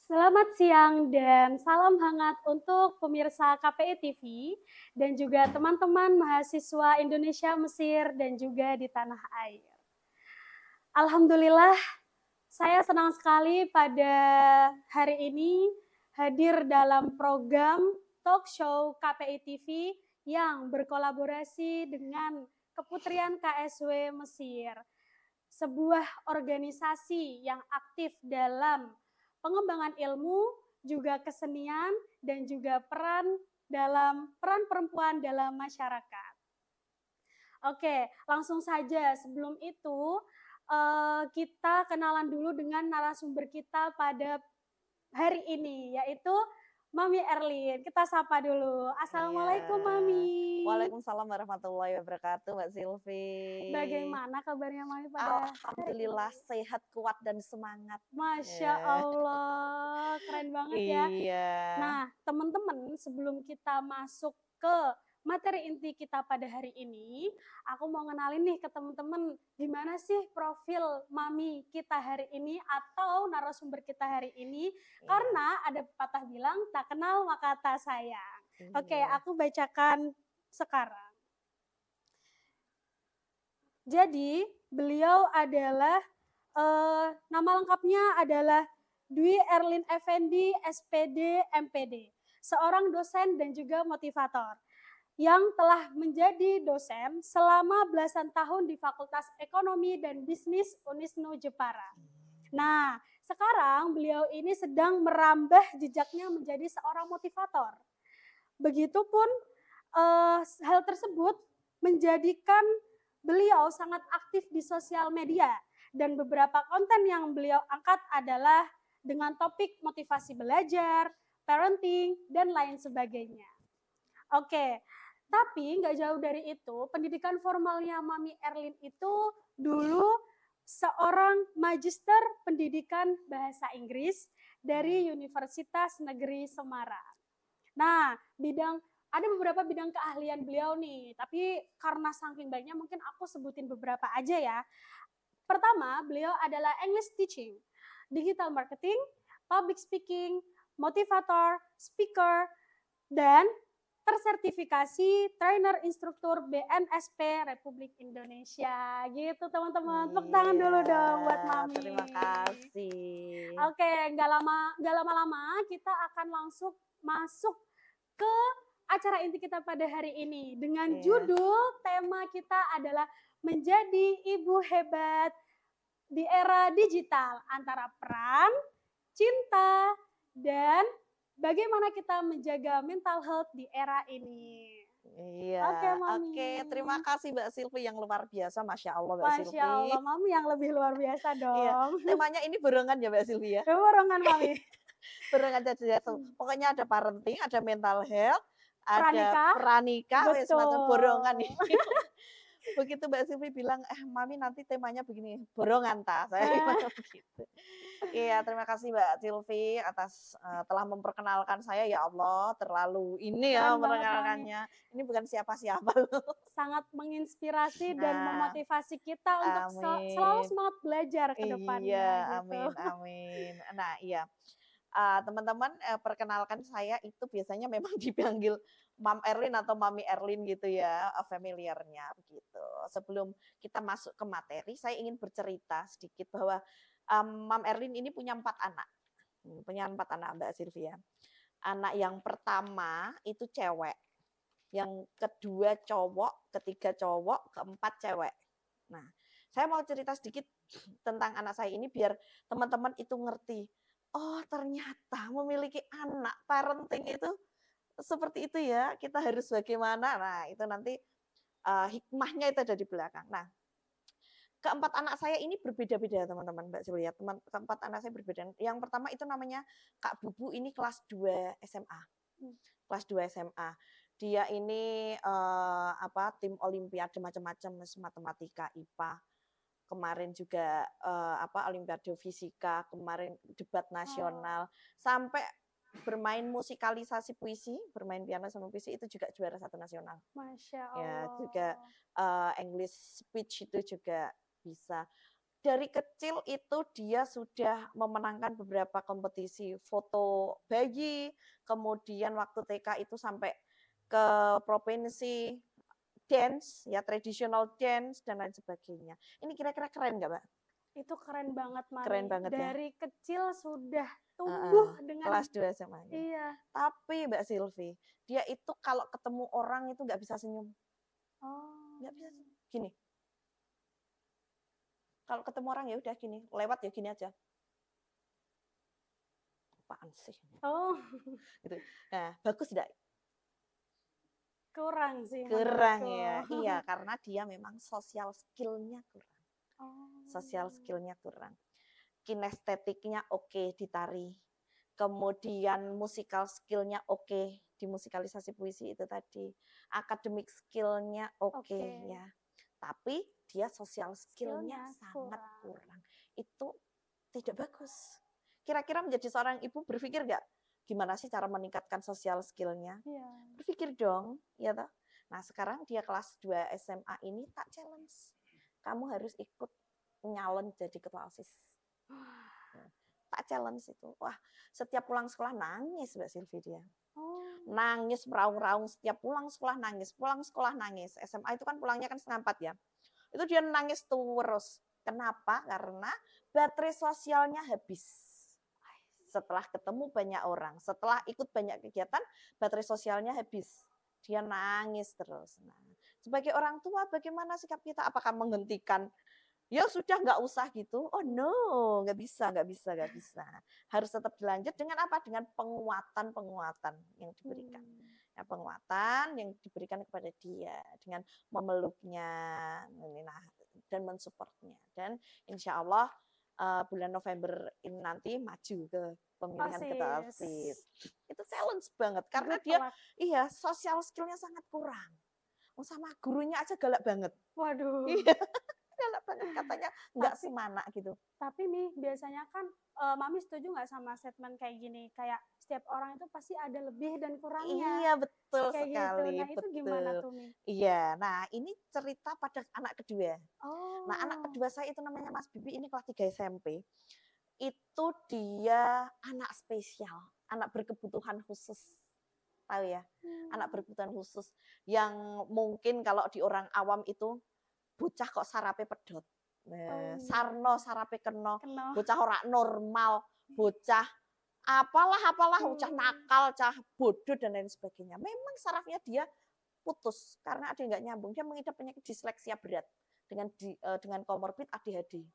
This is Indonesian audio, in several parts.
Selamat siang dan salam hangat untuk pemirsa KPI TV dan juga teman-teman mahasiswa Indonesia, Mesir, dan juga di tanah air. Alhamdulillah, saya senang sekali pada hari ini hadir dalam program talk show KPI TV yang berkolaborasi dengan Keputrian KSW Mesir, sebuah organisasi yang aktif dalam pengembangan ilmu, juga kesenian, dan juga peran perempuan dalam masyarakat. Oke, langsung saja. Sebelum itu, kita kenalan dulu dengan narasumber kita pada hari ini, yaitu Mami Erlin. Kita sapa dulu. Iya. Assalamualaikum, Mami. Waalaikumsalam warahmatullahi wabarakatuh, Mbak Silvi. Bagaimana kabarnya Mami pada hari Alhamdulillah ini? sehat, kuat, dan semangat. Masya Ya. Allah, keren banget ya. Iya. Nah, teman-teman, sebelum kita masuk ke materi inti kita pada hari ini, aku mau ngenalin nih ke teman-teman, gimana sih profil Mami kita hari ini atau narasumber kita hari ini, Iya. karena ada pepatah bilang, tak kenal maka tak sayang. Oke, Iya. aku bacakan sekarang. Jadi, beliau adalah, nama lengkapnya adalah Dwi Erlin Effendi, SPD, MPD, seorang dosen dan juga motivator yang telah menjadi dosen selama belasan tahun di Fakultas Ekonomi dan Bisnis Unisnu Jepara. Nah, sekarang beliau ini sedang merambah jejaknya menjadi seorang motivator. Begitupun hal tersebut menjadikan beliau sangat aktif di sosial media dan beberapa konten yang beliau angkat adalah dengan topik motivasi belajar, parenting, dan lain sebagainya. Oke, tapi nggak jauh dari itu, pendidikan formalnya Mami Erlin itu dulu seorang magister pendidikan bahasa Inggris dari Universitas Negeri Semarang. Nah, ada beberapa bidang keahlian beliau nih, tapi karena saking banyaknya mungkin aku sebutin beberapa aja ya. Pertama, beliau adalah English teaching, digital marketing, public speaking, motivator, speaker, dan tersertifikasi trainer instruktur BNSP Republik Indonesia. Gitu teman-teman. Tepuk tangan dulu Iya. dong buat Mami. Terima kasih. Oke, nggak lama-lama kita akan langsung masuk ke acara inti kita pada hari ini dengan Iya. judul tema kita adalah menjadi ibu hebat di era digital antara peran, cinta, dan bagaimana kita menjaga mental health di era ini. Iya. Oke, Oke, terima Mami. kasih Mbak Silvi yang luar biasa. Masya Allah Mbak Masya Silvi. Allah, Mami yang lebih luar biasa Iya, dong. temanya ini barengan ya Mbak Silvi ya? Borongan, Mami. Barengan satu. Pokoknya ada parenting, ada mental health, ada Pranikah, pranikah, wes semacam borongan nih. betul. Begitu Mbak Silvi bilang, Mami nanti temanya begini, borongan ta?" Saya bilang begitu. Iya, terima kasih Mbak Silvi atas, telah memperkenalkan saya, ya Allah terlalu ini ya Keren banget, Mami. memperkenalkannya. Ini bukan siapa-siapa loh. Sangat menginspirasi dan Nah, memotivasi kita untuk selalu amin. semangat belajar ke Iya, depannya gitu. amin amin. Nah, iya. Teman-teman, perkenalkan saya itu biasanya memang dipanggil Mam Erlin atau Mami Erlin gitu ya, familiar-nya begitu. Sebelum kita masuk ke materi, saya ingin bercerita sedikit bahwa, Mam Erlin ini punya 4 anak, punya 4 anak Mbak Sylvia. Anak yang pertama itu cewek, yang kedua cowok, ketiga cowok, keempat cewek. Nah, saya mau cerita sedikit tentang anak saya ini biar teman-teman itu ngerti. Oh, ternyata memiliki anak parenting itu seperti itu ya. Kita harus bagaimana. Nah, itu nanti hikmahnya itu ada di belakang. Nah, keempat anak saya ini berbeda-beda teman-teman Mbak Julia. Keempat anak saya berbeda. Yang pertama itu namanya Kak Bubu, ini kelas 2 SMA. Kelas 2 SMA. Dia ini tim olimpiade macam-macam, matematika, IPA. Kemarin juga olimpiade fisika, kemarin debat Oh, nasional, sampai bermain musikalisasi puisi, bermain piano sama puisi itu juga juara 1 nasional. Masya Ya, juga Allah. English speech itu juga bisa. dari kecil itu dia sudah memenangkan beberapa kompetisi foto bayi, kemudian waktu TK itu sampai ke provinsi dance, ya traditional dance dan lain sebagainya. Ini kira-kira keren nggak, Mbak? Itu keren banget, Keren Mami. banget ya. Dari kecil sudah Heeh, tumbuh dengan kelas 2 SMA ya. iya. Tapi Mbak Silvi, dia itu kalau ketemu orang itu nggak bisa senyum. Oh. Nggak bisa senyum. Gini. Kalau ketemu orang ya udah gini, lewat ya gini aja. Apaan sih? Oh, Gitu. Nah, bagus enggak? kurang sih Kurang menurutku. ya. Iya, karena dia memang sosial skill-nya kurang. Sosial Oh. skill-nya kurang. Kinestetiknya oke di tari. Kemudian musikal skill-nya oke di musikalisasi puisi itu tadi. Akademik skill-nya oke Oke. ya. Tapi dia sosial skill-nya Skill-nya sangat kurang. kurang. Itu tidak bagus. Kira-kira menjadi seorang ibu berpikir nggak gimana sih cara meningkatkan sosial skill-nya? Iya. Berpikir dong, ya toh. Nah, sekarang dia kelas 2 SMA ini tak challenge. Kamu harus ikut nyalon jadi ketua OSIS. Tak challenge itu. Wah, setiap pulang sekolah nangis Mbak Silvi dia. Oh. Nangis meraung-raung setiap pulang sekolah nangis, pulang sekolah nangis. SMA itu kan pulangnya kan 3:30 ya. Itu dia nangis terus. Kenapa? Karena baterai sosialnya habis. Setelah ketemu banyak orang, setelah ikut banyak kegiatan, baterai sosialnya habis. Dia nangis terus. Nah, sebagai orang tua, bagaimana sikap kita? Apakah menghentikan? Ya sudah nggak usah gitu. Oh no, nggak bisa, nggak bisa, nggak bisa. Harus tetap dilanjut dengan apa? Dengan penguatan-penguatan yang diberikan. Ya, penguatan yang diberikan kepada dia dengan memeluknya, nah, dan mensupportnya. Dan insya Allah bulan November ini nanti maju ke pemilihan ketua OSIS. OSIS. Itu challenge banget karena Good dia luck. iya sosial skillnya sangat kurang. Sama gurunya aja galak banget. Waduh. Iya, galak banget katanya nggak Tapi semana gitu. Tapi Mi, biasanya kan Mami setuju nggak sama statement kayak gini? Kayak setiap orang itu pasti ada lebih dan kurangnya. Iya betul Kayak gitu. sekali, Nah, itu gimana betul. tuh, Mi? Iya, nah ini cerita pada anak kedua. Nah anak Oh. kedua saya itu namanya Mas Bibi, ini kelas 3 SMP. Itu dia anak spesial, anak berkebutuhan khusus. Tahu ya? Anak berkebutuhan khusus yang mungkin kalau di orang awam itu bocah kok sarape pedot. Oh, Sarno sarape kena, Kena. bocah ora normal, bocah apalah, bocah nakal, cah bodoh dan lain sebagainya. Memang sarafnya dia putus karena ada yang nggak nyambung. Dia mengidap penyakit disleksia berat dengan komorbid ADHD.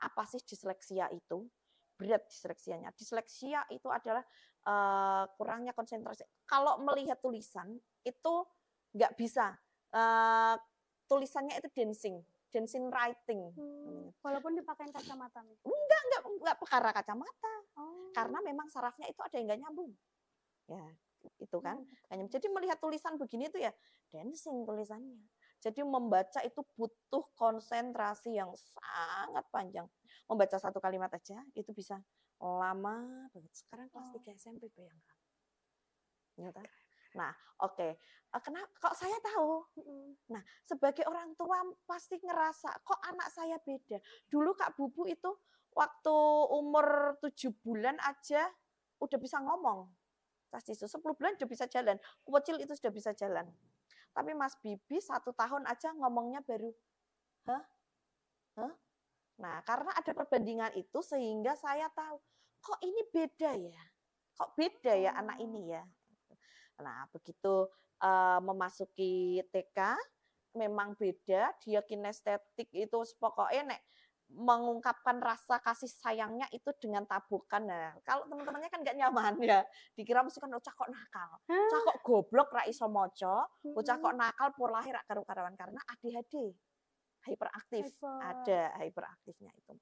Apa sih disleksia itu? Berat disleksianya. Disleksia itu adalah kurangnya konsentrasi. Kalau melihat tulisan itu nggak bisa. Tulisannya itu dancing writing. Walaupun dipakai kacamata, Mi. Enggak perkara kacamata. Oh. Karena memang sarafnya itu ada yang nggak nyambung. Ya, itu kan. Jadi melihat tulisan begini itu ya dancing tulisannya. Jadi membaca itu butuh konsentrasi yang sangat panjang. Membaca satu kalimat aja itu bisa lama banget. Sekarang kelas 3 SMP bayangkan. Ya, nah, oke. Kenapa kok saya tahu? Nah, sebagai orang tua pasti ngerasa kok anak saya beda. Dulu Kak Bubu itu waktu umur 7 bulan aja udah bisa ngomong. Tas 10 bulan udah bisa jalan. Kecil itu sudah bisa jalan. Tapi Mas Bibi 1 tahun aja ngomongnya baru, hah? Hah? Nah, karena ada perbandingan itu sehingga saya tahu, kok ini beda ya? Kok beda ya anak ini ya? Nah, begitu memasuki TK, memang beda, dia kinestetik itu pokoknya nek mengungkapkan rasa kasih sayangnya itu dengan tabukan. Nah, kalau teman-temannya kan nggak nyaman ya, dikira mesti kan bocah kok nakal, bocah kok goblok ra iso maca, bocah kok nakal pur lahir rak karu-karuan karena ADHD, hyperaktif, ada hyperaktifnya itu.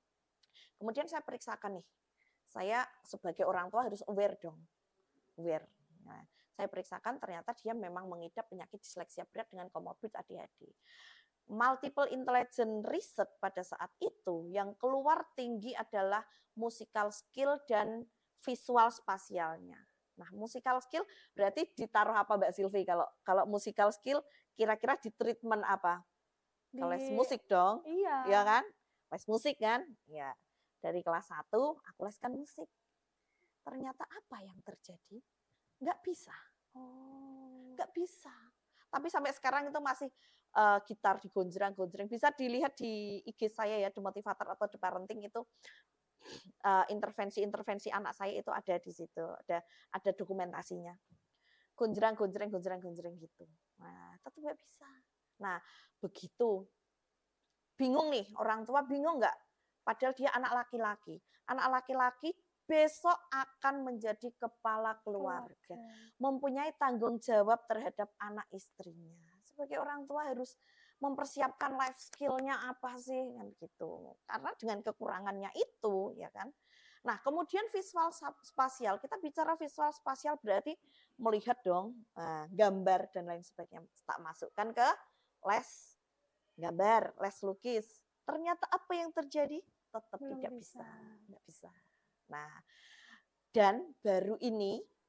Kemudian saya periksakan nih, saya sebagai orang tua harus aware dong, aware. Nah, saya periksakan ternyata dia memang mengidap penyakit disleksia berat dengan komorbid ADHD. Multiple intelligence research pada saat itu yang keluar tinggi adalah musical skill dan visual spasialnya. Nah, musical skill berarti ditaruh apa Mbak Silvi? Kalau musical skill kira-kira di treatment apa? Kelas musik dong. Iya. Ya kan? les musik kan, ya dari kelas 1 aku leskan musik. Ternyata apa yang terjadi? Nggak bisa, Oh. nggak bisa. Tapi sampai sekarang itu masih gitar digonjreng-gonjreng. Bisa dilihat di IG saya ya, The Motivator atau The Parenting itu intervensi-intervensi anak saya itu ada di situ, ada dokumentasinya. Gonjreng gitu. Nah, tetap nggak bisa. Nah, begitu. Bingung nih, orang tua bingung nggak? Padahal dia anak laki-laki. Anak laki-laki besok akan menjadi kepala keluarga. Mempunyai tanggung jawab terhadap anak istrinya. Sebagai orang tua harus mempersiapkan life skill-nya apa sih kan gitu. Karena dengan kekurangannya itu, ya kan. Nah, kemudian visual spasial. Kita bicara visual spasial berarti melihat dong gambar dan lain sebagainya. Tak masukkan ke les gambar, les lukis. Ternyata apa yang terjadi? Tetap Belum tidak bisa. nggak bisa. Nah, dan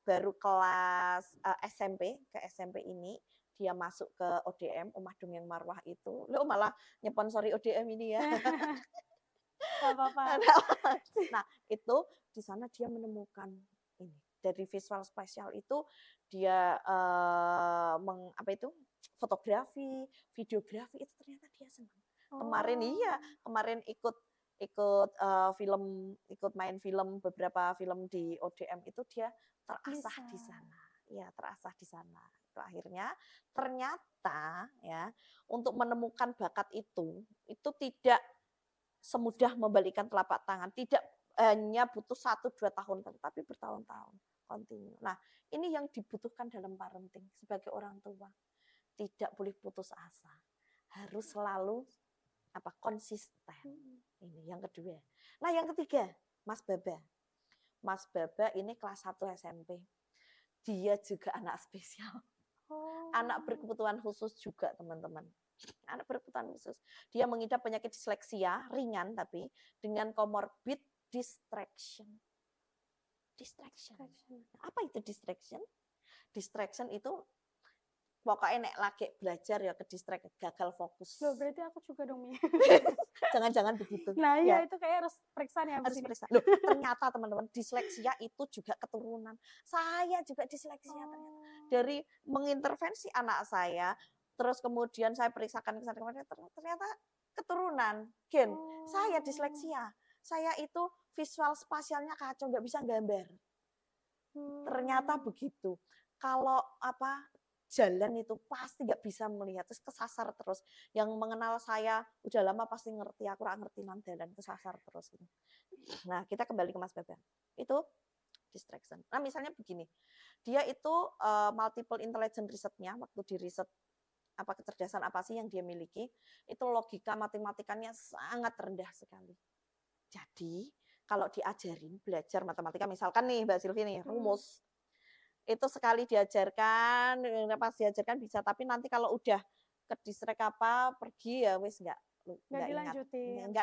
baru kelas SMP, ke SMP ini dia masuk ke ODM, Omah Dongeng Marwah itu. Lo malah nyponsori ODM ini ya. Gak apa-apa. Nah, itu di sana dia menemukan ini. Dari visual spasial itu dia fotografi, videografi itu ternyata dia senang. Kemarin ikut main film beberapa film di ODM itu dia terasah Bisa. di sana. Ya, terasah di sana. Itu akhirnya ternyata ya untuk menemukan bakat itu tidak semudah membalikkan telapak tangan, tidak hanya butuh 1-2 tahun, tapi bertahun-tahun kontinu. Nah, ini yang dibutuhkan dalam parenting sebagai orang tua. Tidak boleh putus asa. Harus selalu konsisten. Ini yang kedua. Nah, yang ketiga, Mas Baba. Mas Baba ini kelas 1 SMP. Dia juga anak spesial. Anak berkebutuhan khusus juga, teman-teman. Anak berkebutuhan khusus. Dia mengidap penyakit disleksia ringan tapi dengan comorbid distraction. Apa itu distraction? Distraction itu pokoknya nek lagi belajar ya ke distract, gagal fokus. Loh, berarti aku juga dong, Mi. Jangan-jangan begitu. Nah, iya itu kayak harus periksa nih harus abis ini. periksa. Loh, ternyata teman-teman disleksia itu juga keturunan. Saya juga disleksia ternyata. Dari mengintervensi anak saya, terus kemudian saya periksakan ke sana kemarin, ternyata keturunan gen. Saya disleksia. Saya itu visual spasialnya kacau, nggak bisa gambar. Ternyata begitu. Kalau jalan itu pasti nggak bisa melihat, terus kesasar terus. Yang mengenal saya udah lama pasti ngerti, aku kurang ngerti jalan, kesasar terus. Nah, kita kembali ke Mas Baba. Itu distraction. Nah, misalnya begini, dia itu multiple intelligence risetnya, waktu di riset kecerdasan apa sih yang dia miliki, itu logika matematikanya sangat rendah sekali. Jadi, kalau diajarin belajar matematika, misalkan nih Mbak Silvi nih, rumus, itu sekali diajarkan, pas diajarkan bisa, tapi nanti kalau udah ke distrik pergi ya wis nggak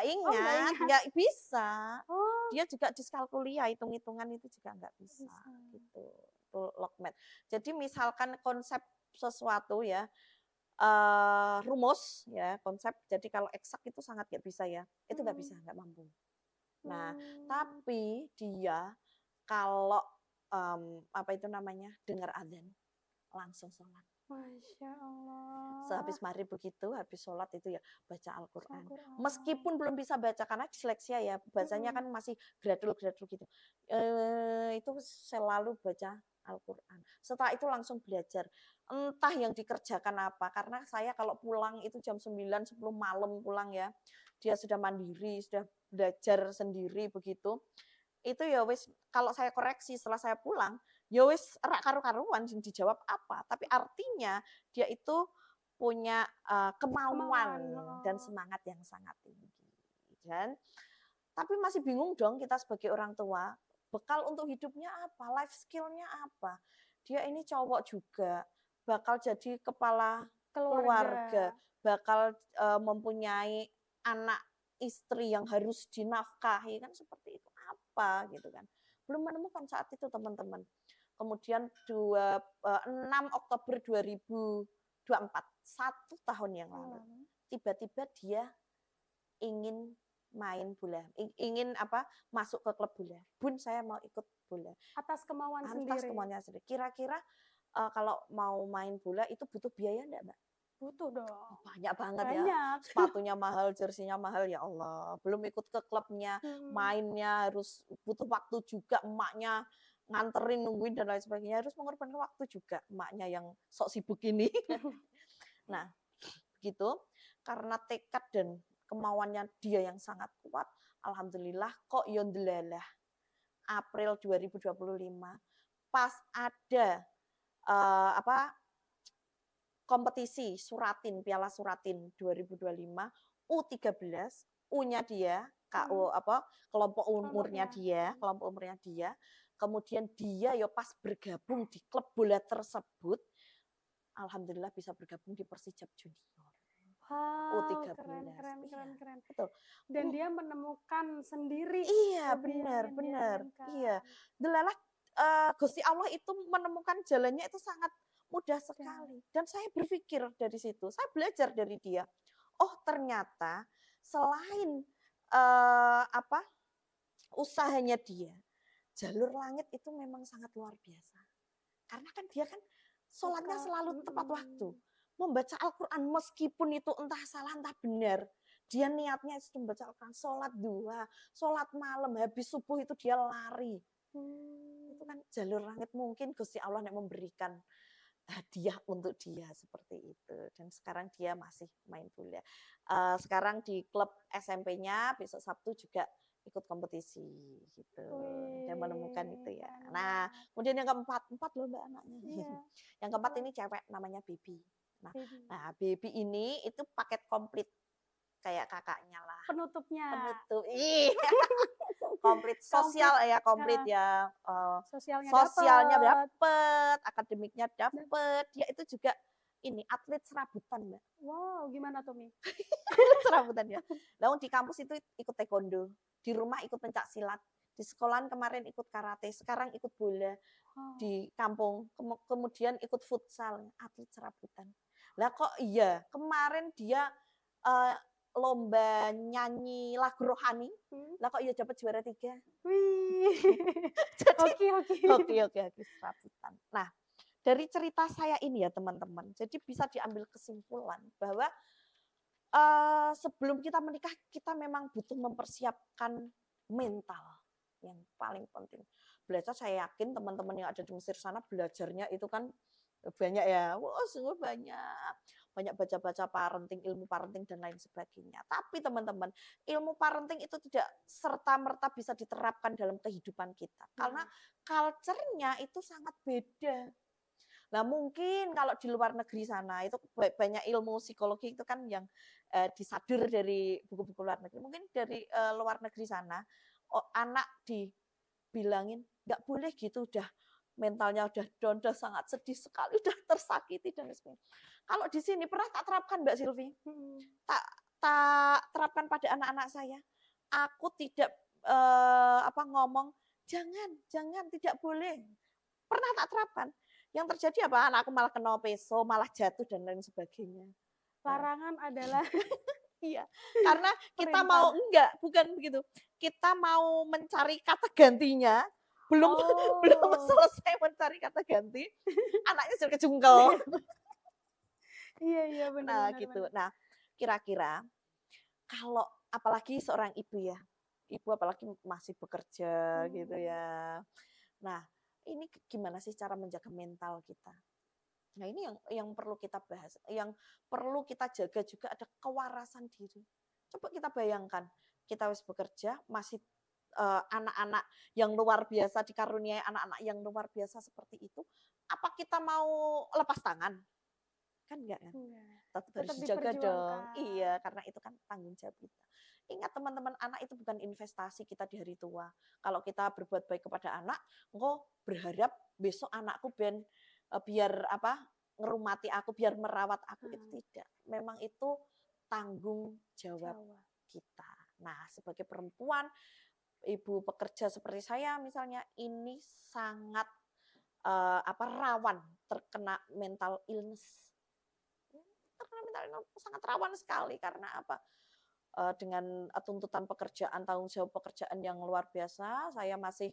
ingat, nggak bisa. Dia juga diskalkulia, hitung-hitungan itu juga nggak bisa. Gitu. Itu logmat. Jadi misalkan konsep sesuatu ya, rumus ya, konsep. Jadi kalau eksak itu sangat nggak bisa ya, itu nggak bisa, nggak mampu. Nah, tapi dia kalau dengar adzan langsung sholat. Masya Allah. Sehabis maghrib begitu, habis sholat itu ya baca Al-Quran. Meskipun belum bisa baca karena disleksia ya, bacanya kan masih gradul-gradul gitu. Itu selalu baca Al-Quran. Setelah itu langsung belajar. Entah yang dikerjakan apa, karena saya kalau pulang itu jam 9-10 malam pulang ya. Dia sudah mandiri, sudah belajar sendiri begitu. Itu ya wis, kalau saya koreksi setelah saya pulang, ya wis rak karu-karuan dijawab apa, tapi artinya dia itu punya kemauan dan semangat yang sangat tinggi. Dan tapi masih bingung dong kita sebagai orang tua, bekal untuk hidupnya apa, life skill-nya apa. Dia ini cowok juga, bakal jadi kepala keluarga, bakal mempunyai anak istri yang harus dinafkahi, kan seperti itu apa gitu kan. Belum menemukan saat itu teman-teman. Kemudian 6 Oktober 2024, 1 tahun yang lalu, tiba-tiba dia ingin main bola, ingin apa masuk ke klub bola. Bun, saya mau ikut bola. Atas kemauan Atas sendiri. kemauannya sendiri. Kira-kira kalau mau main bola itu butuh biaya enggak, Mbak? Butuh dong. Banyak banget ya. Banyak. Sepatunya mahal, jersinya mahal, ya Allah. Belum ikut ke klubnya, mainnya harus butuh waktu juga, emaknya nganterin, nungguin dan lain sebagainya. Harus mengorbankan waktu juga emaknya yang sok sibuk ini. Nah, gitu. Karena tekad dan kemauannya dia yang sangat kuat, alhamdulillah kok yondelalah April 2025 pas ada apa kompetisi Suratin, Piala Suratin 2025 U13, U-nya dia, KU apa kelompok umurnya dia, kelompok umurnya dia. Kemudian dia ya pas bergabung di klub bola tersebut, alhamdulillah bisa bergabung di Persijap Junior. Wow, U13. keren. Betul. Dan dia menemukan sendiri Iya, hobi yang benar, ingin dia benar. mainkan. Iya. Delalah Gusti Allah itu menemukan jalannya itu sangat mudah sekali. Dan saya berpikir dari situ, saya belajar dari dia. Oh, ternyata selain apa usahanya dia, jalur langit itu memang sangat luar biasa. Karena kan dia kan sholatnya selalu tepat waktu. Membaca Al-Quran meskipun itu entah salah entah benar. Dia niatnya itu membaca Al-Quran, sholat duha, sholat malam, habis subuh itu dia lari. Itu kan jalur langit, mungkin Gusti Allah yang memberikan hadiah untuk dia seperti itu. Dan sekarang dia masih main bola. Sekarang di klub SMP-nya besok Sabtu juga ikut kompetisi gitu. Dan menemukan itu ya. Nah, kemudian yang keempat loh Mbak anaknya. Yang keempat ini cewek namanya Baby. Nah, Baby ini itu paket komplit kayak kakaknya lah. Penutupnya. Penutup. Komplit sosial ya, komplit ya. Sosialnya dapat, akademiknya dapat. Dia itu juga ini atlet serabutan, Mbak. Wow, gimana tuh, Mi? Atlet serabutan ya. Lalu di kampus itu ikut taekwondo, di rumah ikut pencak silat, di sekolahan kemarin ikut karate, sekarang ikut bola. Di kampung kemudian ikut futsal, atlet serabutan. Lah kok iya, kemarin dia lomba nyanyi lagu rohani, lah kok iya dapat juara 3. Wih. Jadi hoki serabutan. Nah, dari cerita saya ini ya teman-teman, jadi bisa diambil kesimpulan bahwa sebelum kita menikah kita memang butuh mempersiapkan mental yang paling penting. Belajar, saya yakin teman-teman yang ada di Mesir sana belajarnya itu kan banyak ya, wah sungguh banyak baca-baca parenting, ilmu parenting dan lain sebagainya. Tapi teman-teman, ilmu parenting itu tidak serta-merta bisa diterapkan dalam kehidupan kita. Karena culture-nya itu sangat beda. Nah mungkin kalau di luar negeri sana itu banyak ilmu psikologi itu kan yang disadur dari buku-buku luar negeri. Mungkin dari luar negeri sana anak dibilangin nggak boleh gitu, udah mentalnya udah down, udah sangat sedih sekali, udah tersakiti dan sebagainya. Kalau di sini pernah tak terapkan Mbak Silvi, tak terapkan pada anak-anak saya. Aku tidak ngomong jangan tidak boleh. Pernah tak terapkan. Yang terjadi apa? Anakku malah kena peso, malah jatuh dan lain sebagainya. Larangan adalah iya, karena kita mau bukan begitu. Kita mau mencari kata gantinya, belum selesai mencari kata ganti, anaknya sudah kejungkel. Iya benar. Nah, gitu. Nah, kira-kira kalau apalagi seorang ibu ya. Ibu apalagi masih bekerja gitu ya. Nah, ini gimana sih cara menjaga mental kita? Nah, ini yang perlu kita bahas. Yang perlu kita jaga juga ada kewarasan diri. Coba kita bayangkan, kita harus bekerja, masih anak-anak yang luar biasa, dikaruniai anak-anak yang luar biasa seperti itu, apa kita mau lepas tangan? Kan enggak kan? Tetap harus dijaga dong. Iya, karena itu kan tanggung jawab kita. Ingat teman-teman, anak itu bukan investasi kita di hari tua. Kalau kita berbuat baik kepada anak, engkau berharap besok anakku biar ngerumati aku, biar merawat aku, itu tidak. Memang itu tanggung jawab kita. Nah, sebagai perempuan, ibu pekerja seperti saya misalnya, ini sangat rawan terkena mental illness. Terkena mental illness sangat rawan sekali karena apa? dengan tuntutan pekerjaan, tanggung jawab pekerjaan yang luar biasa, saya masih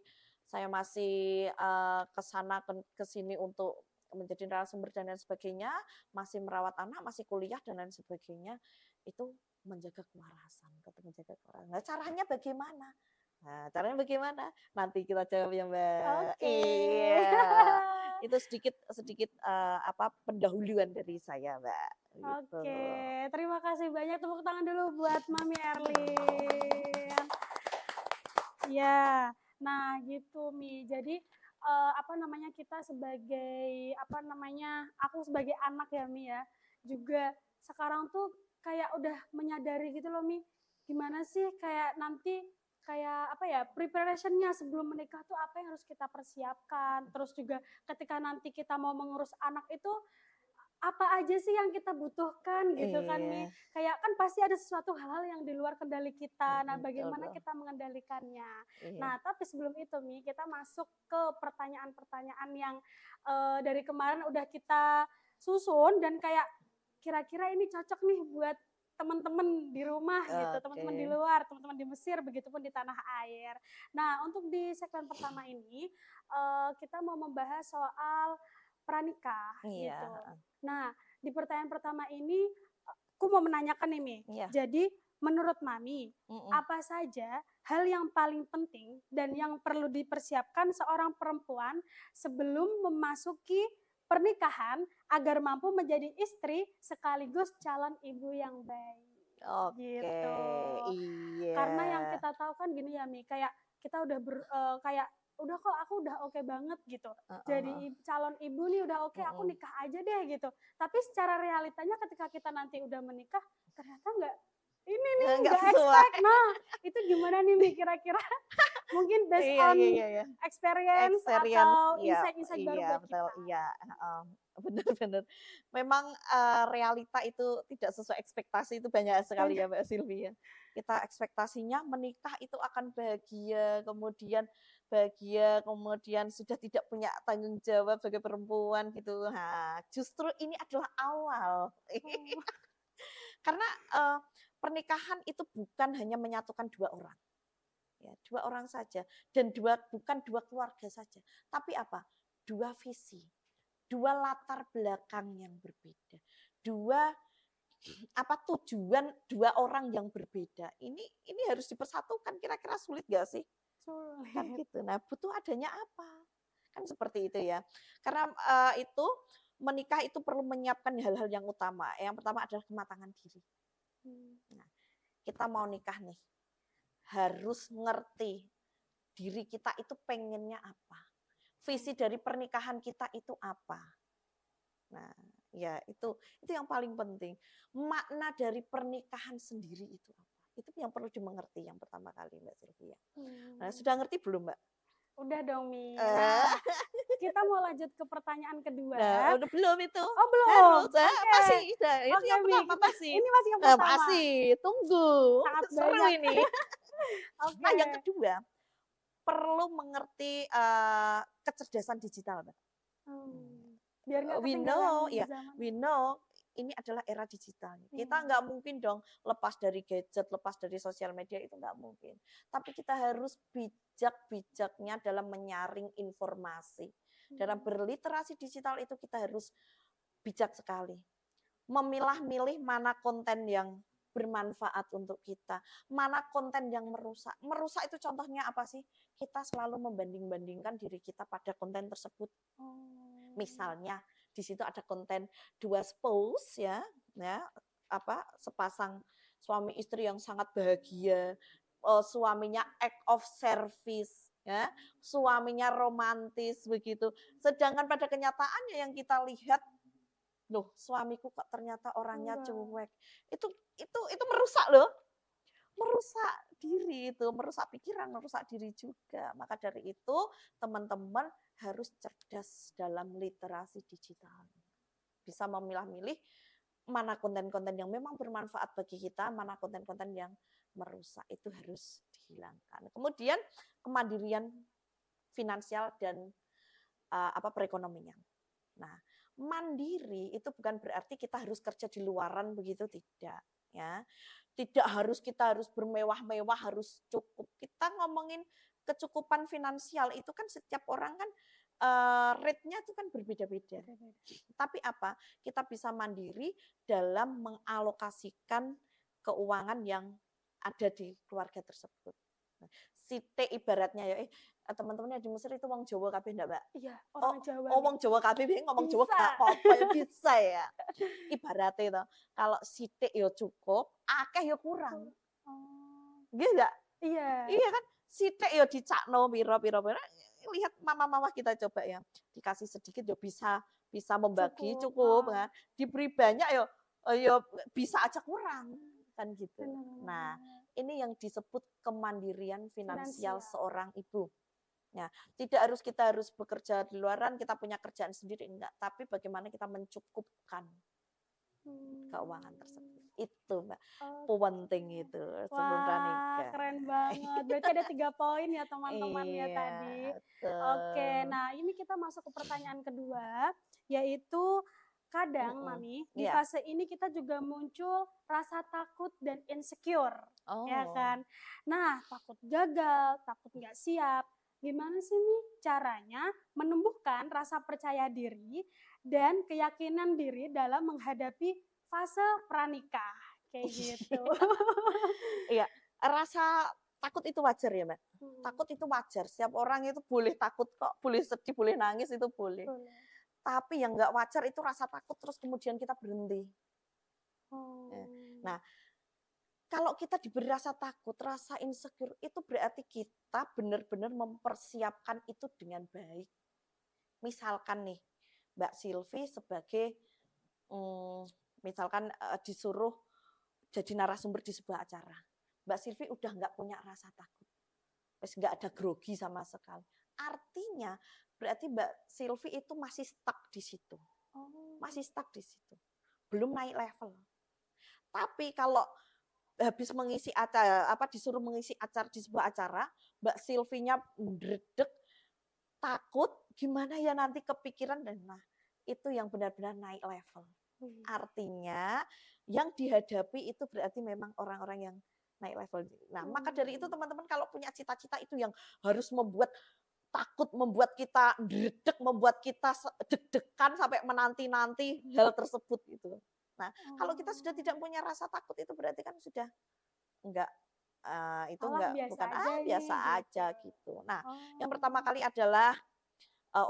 ke sana ke sini untuk menjadi narasumber dan lain sebagainya, masih merawat anak, masih kuliah dan lain sebagainya, itu menjaga kewarasan, tetap menjaga kewarasan. Nah, caranya bagaimana? Nah, caranya bagaimana? Nanti kita jawab ya, Mbak. Oke. Iya. Itu sedikit sedikit, pendahuluan dari saya, Mbak, gitu. Oke, terima kasih banyak, tepuk tangan dulu buat Mami Erlin. Ya, nah gitu Mi. Jadi kita sebagai aku sebagai anak ya Mi ya, juga sekarang tuh kayak udah menyadari gitu loh Mi. Gimana sih kayak nanti preparationnya sebelum menikah tuh apa yang harus kita persiapkan. Terus juga ketika nanti kita mau mengurus anak itu apa aja sih yang kita butuhkan gitu kan Mi. Iya, Kayak kan pasti ada sesuatu hal-hal yang di luar kendali kita. Nah, betul bagaimana tuh. kita mengendalikannya. Iya. Nah, tapi sebelum itu Mi, kita masuk ke pertanyaan-pertanyaan yang dari kemarin udah kita susun dan kayak kira-kira ini cocok nih buat teman-teman di rumah gitu, Oke. teman-teman di luar, teman-teman di Mesir, begitupun di tanah air. Nah, untuk di segmen pertama ini kita mau membahas soal pranikah Iya, gitu. heeh. Nah, di pertanyaan pertama ini aku mau menanyakan nih Mi. Iya, Jadi menurut Mami, mhm. apa saja hal yang paling penting dan yang perlu dipersiapkan seorang perempuan sebelum memasuki pernikahan agar mampu menjadi istri sekaligus calon ibu yang baik? Oke, Gitu. iya. Karena yang kita tahu kan gini ya Mi, kayak kita udah kayak udah kok aku udah oke banget gitu. Heeh Jadi heeh. calon ibu nih udah oke, aku Mhm. nikah aja deh gitu. Tapi secara realitanya ketika kita nanti udah menikah, ternyata ini nih Nggak nggak sesuai. expect. Nah, itu gimana nih Mi kira-kira? Mungkin based Iya on iya iya iya. experience Experience, atau iya insight-insight baru iya, buat betul, kita. iya, heeh. Bener bener. Memang, realita itu tidak sesuai ekspektasi itu banyak sekali Banyak. ya, Mbak Sylvia. Kita ekspektasinya menikah itu akan bahagia, kemudian sudah tidak punya tanggung jawab sebagai perempuan gitu. Nah, justru ini adalah awal. Oh, Karena, pernikahan itu bukan hanya menyatukan 2 orang. Ya, 2 orang saja dan bukan 2 keluarga saja, tapi apa, 2 visi, 2 latar belakang yang berbeda, 2 tujuan 2 orang yang berbeda. Ini harus dipersatukan, kira-kira sulit nggak sih? Kan sulit. gitu. Nah, butuh adanya apa? Kan seperti itu ya. Karena, itu menikah itu perlu menyiapkan hal-hal yang utama. Yang pertama adalah kematangan diri. Hmm. Nah, kita mau nikah nih, harus ngerti diri kita itu pengennya apa? Visi dari pernikahan kita itu apa? Nah, ya itu yang paling penting. Makna dari pernikahan sendiri itu apa? Itu yang perlu dimengerti yang pertama kali, Mbak Sylvia. Nah, Hmm. sudah ngerti belum, Mbak? Udah dong Mi. Eh, Nah, kita mau lanjut ke pertanyaan nah, kedua. udah belum itu? Oh belum? Harus, Oke. masih, nah, itu Oke yang Mi, pertama kita masih. ini masih yang pertama. Masih, tunggu. Sangat Seru banyak. ini. Nah, Oke. yang kedua, perlu mengerti kecerdasan digital, Mbak. Biar nggak We ketinggalan know, ya, zaman. we know ini adalah era digital. Kita Iya. nggak mungkin dong lepas dari gadget, lepas dari sosial media itu nggak mungkin. Tapi kita harus bijak-bijaknya dalam menyaring informasi. Dalam berliterasi digital itu kita harus bijak sekali. Memilah-milih mana konten yang bermanfaat untuk kita, mana konten yang merusak. Merusak itu contohnya apa sih? Kita selalu membanding-bandingkan diri kita pada konten tersebut. Oh. Misalnya di situ ada konten 2 spouse ya, sepasang suami istri yang sangat bahagia, suaminya act of service ya, suaminya romantis begitu. Sedangkan pada kenyataannya yang kita lihat, loh suamiku kok ternyata orangnya Enggak. cuek. Itu merusak loh. Merusak diri itu, merusak pikiran, merusak diri juga. Maka dari itu, teman-teman harus cerdas dalam literasi digital. Bisa memilah-milih mana konten-konten yang memang bermanfaat bagi kita, mana konten-konten yang merusak. Itu harus dihilangkan. Kemudian kemandirian finansial dan perekonomian. Nah, mandiri itu bukan berarti kita harus kerja di luaran begitu, tidak ya. Tidak harus kita harus bermewah-mewah, harus cukup. Kita ngomongin kecukupan finansial itu kan setiap orang kan rate-nya itu kan berbeda-beda. Tapi apa? Kita bisa mandiri dalam mengalokasikan keuangan yang ada di keluarga tersebut. Nah, sithik ibaratnya ya, teman-teman yang di Mesir itu wong Jawa kabeh ndak, Mbak? Iya, orang Jawa Oh, nih. wong Jawa kabeh ngomong Jawa Bisa. gak apa-apa ya bisa ya. Ibaratnya itu, kalau sithik ya cukup, akeh ya kurang. Oh, Nggih enggak? iya. Iya kan? Sithik ya dicakno pira-pira. Lihat mama-mama kita coba ya, dikasih sedikit ya bisa membagi Cukup. cukup kan. Diberi banyak ya bisa aja kurang kan gitu. Nah, Benar. ini yang disebut kemandirian finansial Finansial. seorang ibu. Nah, tidak harus kita harus bekerja di luaran, kita punya kerjaan sendiri enggak, tapi bagaimana kita mencukupkan keuangan tersebut. Itu, Mbak. Penting itu sebelum Wah, pranikah. keren banget. Berarti ada 3 poin ya teman-teman ya Iya, tadi. Oke, betul. nah ini kita masuk ke pertanyaan kedua, yaitu kadang Mami, di Iya. fase ini kita juga muncul rasa takut dan insecure, ya Oh. kan? Nah, takut gagal, takut nggak siap. Gimana sih nih caranya menumbuhkan rasa percaya diri dan keyakinan diri dalam menghadapi fase pranikah? Kayak gitu. Iya, rasa takut itu wajar ya, Mbak. Takut itu wajar, setiap orang itu boleh takut kok, boleh sedih, boleh nangis itu boleh. Boleh. Tapi yang nggak wajar itu rasa takut terus kemudian kita berhenti. Oh. Nah, kalau kita diberi rasa takut, rasa insecure itu berarti kita benar-benar mempersiapkan itu dengan baik. Misalkan nih, Mbak Silvi sebagai misalkan disuruh jadi narasumber di sebuah acara. Mbak Silvi udah nggak punya rasa takut. Terus nggak ada grogi sama sekali. Artinya berarti Mbak Silvi itu masih stuck di situ. Oh. Masih stuck di situ. Belum naik level. Tapi kalau habis mengisi acara disuruh mengisi acara di sebuah acara, Mbak Silvinya ndredeg, takut, gimana ya nanti kepikiran dan nah itu yang benar-benar naik level. Artinya yang dihadapi itu berarti memang orang-orang yang naik level. Nah, maka dari itu teman-teman kalau punya cita-cita itu yang harus membuat takut, membuat kita ndredeg, membuat kita deg-degan sampai menanti-nanti hal tersebut gitu. Nah, kalau kita sudah tidak punya rasa takut itu berarti kan sudah enggak itu Alah enggak biasa bukan aja biasa nih gitu. aja gitu. Nah, yang Oh. pertama kali adalah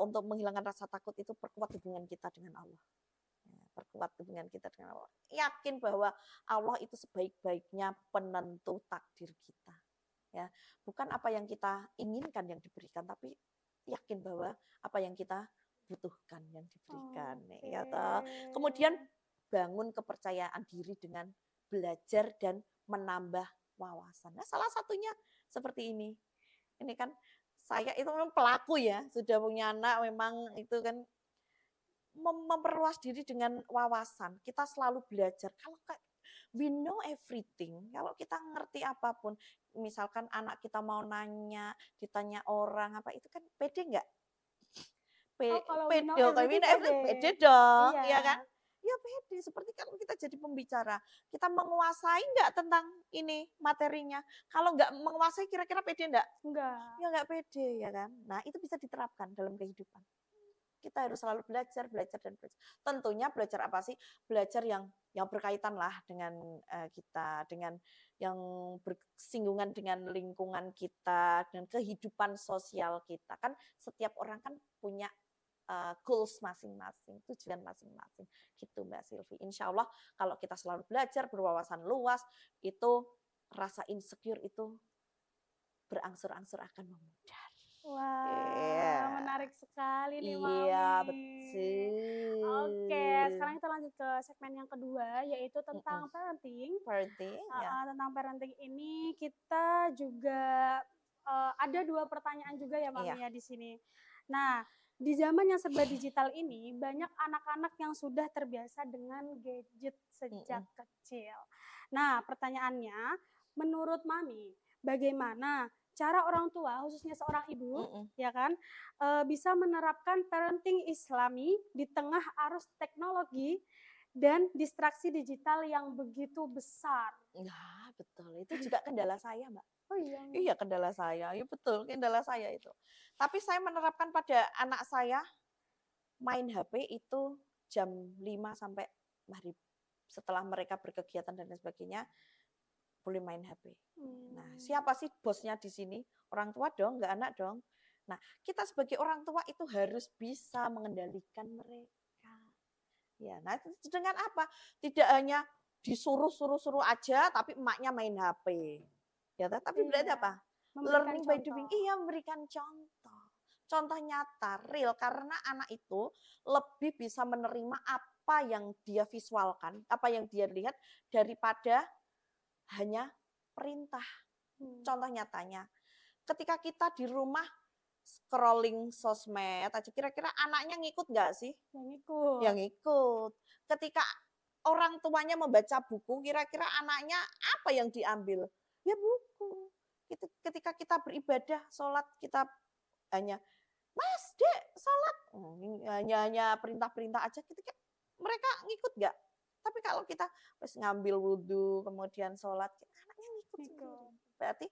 untuk menghilangkan rasa takut itu perkuat hubungan kita dengan Allah. Perkuat hubungan kita dengan Allah. Yakin bahwa Allah itu sebaik-baiknya penentu takdir kita. Ya, bukan apa yang kita inginkan yang diberikan, tapi yakin bahwa apa yang kita butuhkan yang diberikan. Ya, toh. Kemudian bangun kepercayaan diri dengan belajar dan menambah wawasan. Nah, salah satunya seperti ini. Ini kan saya itu memang pelaku ya, sudah punya anak memang itu kan memperluas diri dengan wawasan. Kita selalu belajar. Kalau we know everything, kalau kita ngerti apapun, misalkan anak kita mau nanya, ditanya orang apa itu kan pede nggak? Oh, kalau we know Pede, everything pede. pede dong, Iya. ya kan? Ya pede, seperti kalau kita jadi pembicara, kita menguasai nggak tentang ini materinya? Kalau nggak menguasai kira-kira pede nggak? Enggak. Ya nggak pede, ya kan? Nah itu bisa diterapkan dalam kehidupan. Kita harus selalu belajar, belajar dan belajar. Tentunya belajar apa sih? Belajar yang berkaitan lah dengan kita, dengan yang bersinggungan dengan lingkungan kita, dengan kehidupan sosial kita. Kan setiap orang kan punya goals masing-masing, tujuan masing-masing. Gitu Mbak Silvi. Insya Allah kalau kita selalu belajar, berwawasan luas, itu rasa insecure itu berangsur-angsur akan memudar. Wah, menarik sekali nih Iya, Mami. Oke, betul. sekarang kita lanjut ke segmen yang kedua, yaitu tentang parenting. Parenting, ya. Tentang parenting ini kita juga ada 2 pertanyaan juga ya Iya. Mami ya di sini. Nah, di zaman yang serba digital ini banyak anak-anak yang sudah terbiasa dengan gadget sejak kecil. Nah, pertanyaannya, menurut Mami, bagaimana cara orang tua, khususnya seorang ibu, ya kan, bisa menerapkan parenting Islami di tengah arus teknologi dan distraksi digital yang begitu besar. Nah, betul. Itu juga kendala saya, Mbak. Oh iya. Iya, kendala saya. Iya betul, kendala saya itu. Tapi saya menerapkan pada anak saya main HP itu jam 5 sampai maghrib. Setelah mereka berkegiatan dan lain sebagainya, boleh main HP. Nah, siapa sih bosnya di sini? Orang tua dong, nggak anak dong. Nah, kita sebagai orang tua itu harus bisa mengendalikan mereka. Ya, nah dengan apa? Tidak hanya disuruh-suruh aja, tapi emaknya main HP. Ya, tapi berarti Iya, apa? memberikan Learning by doing. contoh. Iya, memberikan contoh. Contoh nyata, real. Karena anak itu lebih bisa menerima apa yang dia visualkan, apa yang dia lihat, daripada hanya perintah. Contoh nyatanya, ketika kita di rumah scrolling sosmed aja, kira-kira anaknya ngikut nggak sih? Yang ikut. Yang ikut. Ketika orang tuanya membaca buku, kira-kira anaknya apa yang diambil? Ya buku. Ketika kita beribadah, sholat, kita hanya, Mas, Dek, sholat. Hanya perintah-perintah aja, mereka ngikut nggak? Tapi kalau kita ngambil wudhu, kemudian sholat, anaknya ngikut sendiri. Berarti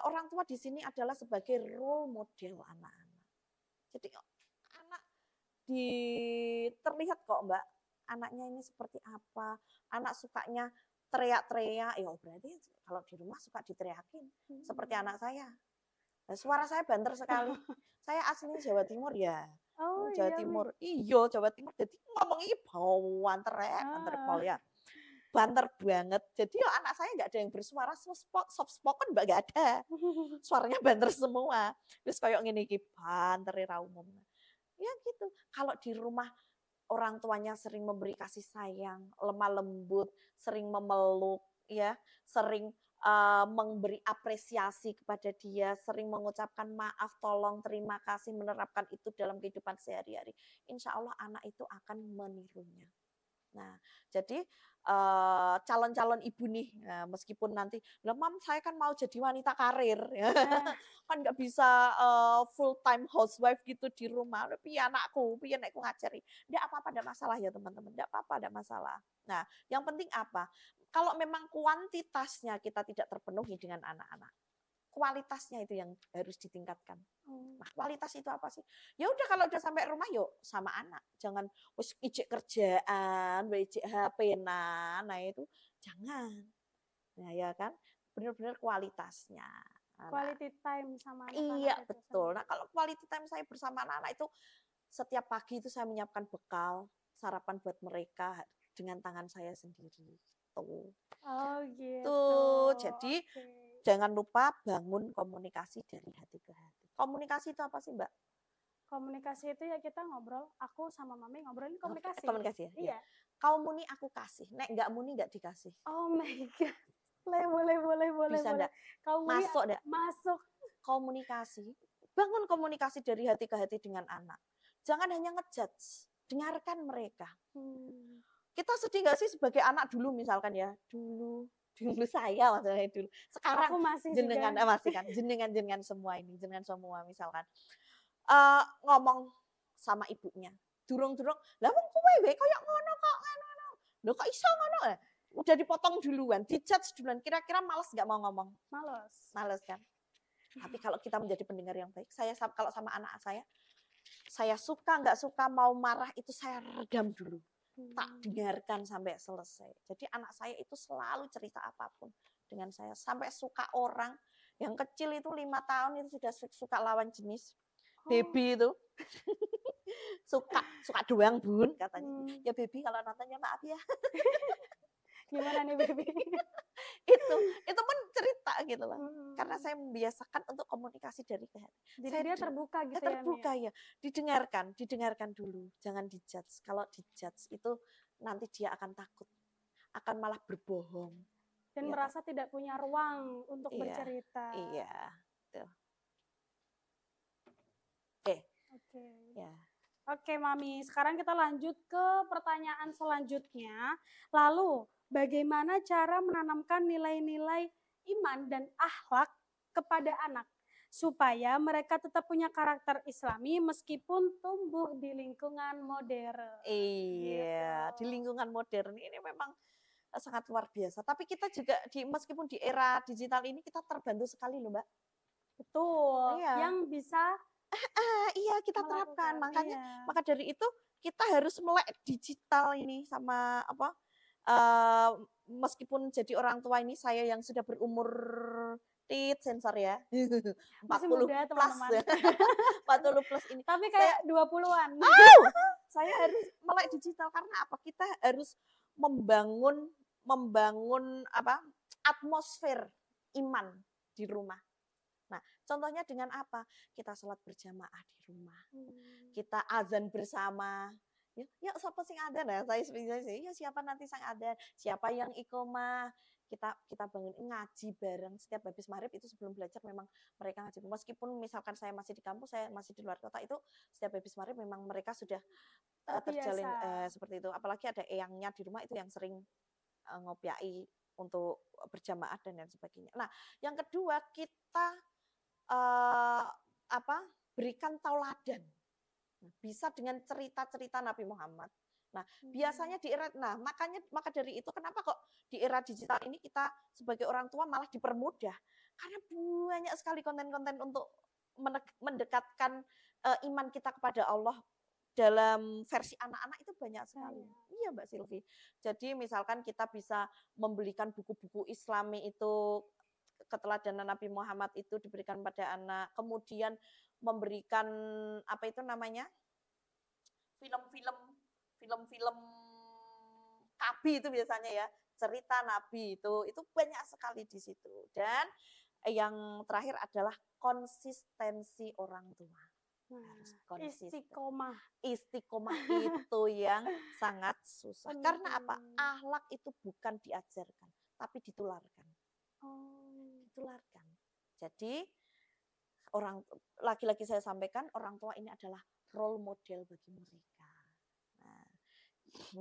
orang tua di sini adalah sebagai role model anak-anak. Jadi anak terlihat kok Mbak, anaknya ini seperti apa, anak sukanya teriak-teriak, ya berarti kalau di rumah suka diteriakin, seperti anak saya. Nah, suara saya banter sekali. Saya aslinya Jawa Timur ya. Oh Jawa iya, Timur. Iya, Jawa Timur. Jadi ngomongnya banter pol ya. Banter banget. Jadi ya anak saya nggak ada yang bersuara soft spoken, Mbak, nggak ada. Suaranya banter semua. Terus kayak ngene iki banter ra umum. Ya gitu. Kalau di rumah orang tuanya sering memberi kasih sayang, lemah lembut, sering memeluk, ya, sering memberi apresiasi kepada dia, sering mengucapkan maaf, tolong, terima kasih, menerapkan itu dalam kehidupan sehari-hari. Insya Allah anak itu akan menirunya. Nah, jadi calon-calon ibu nih, meskipun nanti, lah Mam saya kan mau jadi wanita karir, ya. Kan nggak bisa full time housewife gitu di rumah. Piye anakku, piye anakku ngajari. Nggak apa-apa, nggak masalah ya teman-teman, nggak apa-apa, nggak masalah. Nah, yang penting apa? Kalau memang kuantitasnya kita tidak terpenuhi dengan anak-anak, kualitasnya itu yang harus ditingkatkan. Nah, kualitas itu apa sih? Ya udah kalau udah sampai rumah yuk sama anak. Jangan wis ijek kerjaan, ijek HP-nan. Nah, itu jangan. Nah, ya kan? Benar-benar kualitasnya. Nah, quality time sama iya, anak-anak itu. betul. Nah, kalau quality time saya bersama anak-anak itu setiap pagi itu saya menyiapkan bekal, sarapan buat mereka dengan tangan saya sendiri. Tuh. Oh gitu. Tuh, jadi Okay. jangan lupa bangun komunikasi dari hati ke hati. Komunikasi itu apa sih, Mbak? Komunikasi itu ya kita ngobrol, aku sama Mami ngobrolin komunikasi. Komunikasi ya? Iya. Kau muni aku kasih, nek nggak muni nggak dikasih. Oh my god. Boleh. Bisa nggak? Kau muni Masuk nggak? masuk. Komunikasi. Bangun komunikasi dari hati ke hati dengan anak. Jangan hanya ngejudge, dengarkan mereka. Kita sedih nggak sih sebagai anak dulu misalkan ya? Dulu saya maksudnya dulu. Sekarang Aku masih jenengan juga. masih kan jenengan semua ini, jenengan semua misalkan ngomong sama ibunya. Durung-durung, lah wong kowe wae koyo ngono kok ngono. Lho kok iso ngono? Udah dipotong duluan, dijudge duluan. Kira-kira males nggak mau ngomong? Males kan? Tapi kalau kita menjadi pendengar yang baik, saya kalau sama anak saya suka nggak suka mau marah itu saya redam dulu. Tak dengarkan sampai selesai. Jadi anak saya itu selalu cerita apapun dengan saya. Sampai suka orang yang kecil itu 5 tahun itu sudah suka lawan jenis. Baby itu suka doang bun katanya. Ya baby kalau nontonnya maaf ya. Gimana nih baby? itu pun cerita gitu loh. Karena saya membiasakan untuk komunikasi dari ke hati. Jadi dia terbuka gitu ya. Terbuka ya. Didengarkan dulu. Jangan dijudge. Kalau dijudge itu nanti dia akan takut. Akan malah berbohong. Dan ya, merasa tidak punya ruang untuk bercerita. Iya. Tuh. Oke. Ya. Oke, Mami. Sekarang kita lanjut ke pertanyaan selanjutnya. Lalu, bagaimana cara menanamkan nilai-nilai iman dan akhlak kepada anak? supaya mereka tetap punya karakter Islami meskipun tumbuh di lingkungan modern. Gitu. Iya, di lingkungan modern ini memang sangat luar biasa. Tapi kita juga meskipun di era digital ini kita terbantu sekali loh, Mbak. Betul, Iya. yang bisa Iya kita terapkan. melakukan. Makanya Iya. maka dari itu kita harus melek digital ini sama apa? eee, Meskipun jadi orang tua ini saya yang sudah berumur sensor ya, empat Masih puluh muda plus teman-teman. ya, 40 plus ini. Tapi Saya kayak 20-an. saya harus melek digital karena apa? Kita harus membangun membangun apa? Atmosfer iman di rumah. Nah, contohnya dengan apa? Kita sholat berjamaah di rumah. Kita azan bersama. Yuk siapa sing adzan ya? Saya sih, ya siapa nanti sang adzan? Siapa yang iqomah? Kita bangun ngaji bareng setiap habis maghrib itu sebelum belajar memang mereka ngaji. Meskipun misalkan saya masih di kampus, saya masih di luar kota itu setiap habis maghrib memang mereka sudah terjalin Terbiasa. seperti itu. Apalagi ada eyangnya di rumah itu yang sering ngopiai untuk berjamaah dan lain sebagainya. Nah, yang kedua kita eh, apa berikan tauladan. Bisa dengan cerita-cerita Nabi Muhammad. Nah, biasanya di era maka dari itu kenapa kok di era digital ini kita sebagai orang tua malah dipermudah karena banyak sekali konten-konten untuk mendekatkan iman kita kepada Allah dalam versi anak-anak itu banyak sekali. Iya, Mbak Silvi. Jadi misalkan kita bisa membelikan buku-buku Islami itu keteladanan Nabi Muhammad itu diberikan pada anak, kemudian memberikan apa itu namanya? Film-film Nabi itu biasanya ya, cerita Nabi itu banyak sekali di situ. Dan yang terakhir adalah konsistensi orang tua. Harus konsisten. Istiqomah. Istiqomah itu yang sangat susah. Karena apa? Akhlak itu bukan diajarkan, tapi ditularkan. Ditularkan. Jadi orang lagi-lagi saya sampaikan orang tua ini adalah role model bagi mereka. Nah,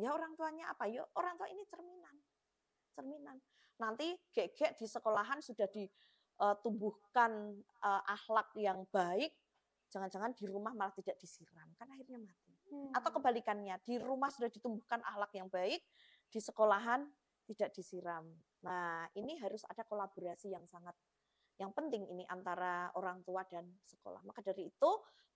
ya orang tuanya apa? Ya orang tua ini cerminan. Nanti gek-gek di sekolahan sudah ditumbuhkan akhlak yang baik, jangan-jangan di rumah malah tidak disiram, kan akhirnya mati. Atau kebalikannya, di rumah sudah ditumbuhkan akhlak yang baik, di sekolahan tidak disiram. Nah, ini harus ada kolaborasi yang penting ini antara orang tua dan sekolah. Maka dari itu,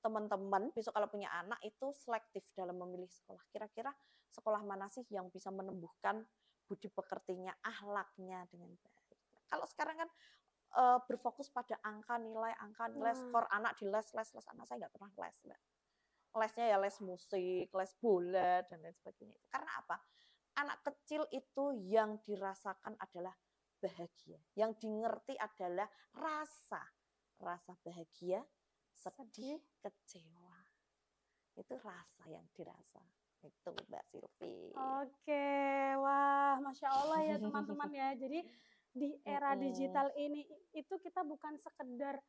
teman-teman besok kalau punya anak itu selektif dalam memilih sekolah. Kira-kira sekolah mana sih yang bisa menumbuhkan budi pekertinya, akhlaknya dengan baik. Kalau sekarang kan berfokus pada angka nilai, skor anak di les. Anak saya nggak pernah les, Mbak. Lesnya ya les musik, les bola, dan lain sebagainya. Karena apa? Anak kecil itu yang dirasakan adalah bahagia. Yang dimengerti adalah rasa bahagia, sedih, kecewa. Itu rasa yang dirasa. Itu Mbak Silvi. Oke, wah, Masya Allah ya teman-teman ya. Jadi di era digital ini itu kita bukan sekedar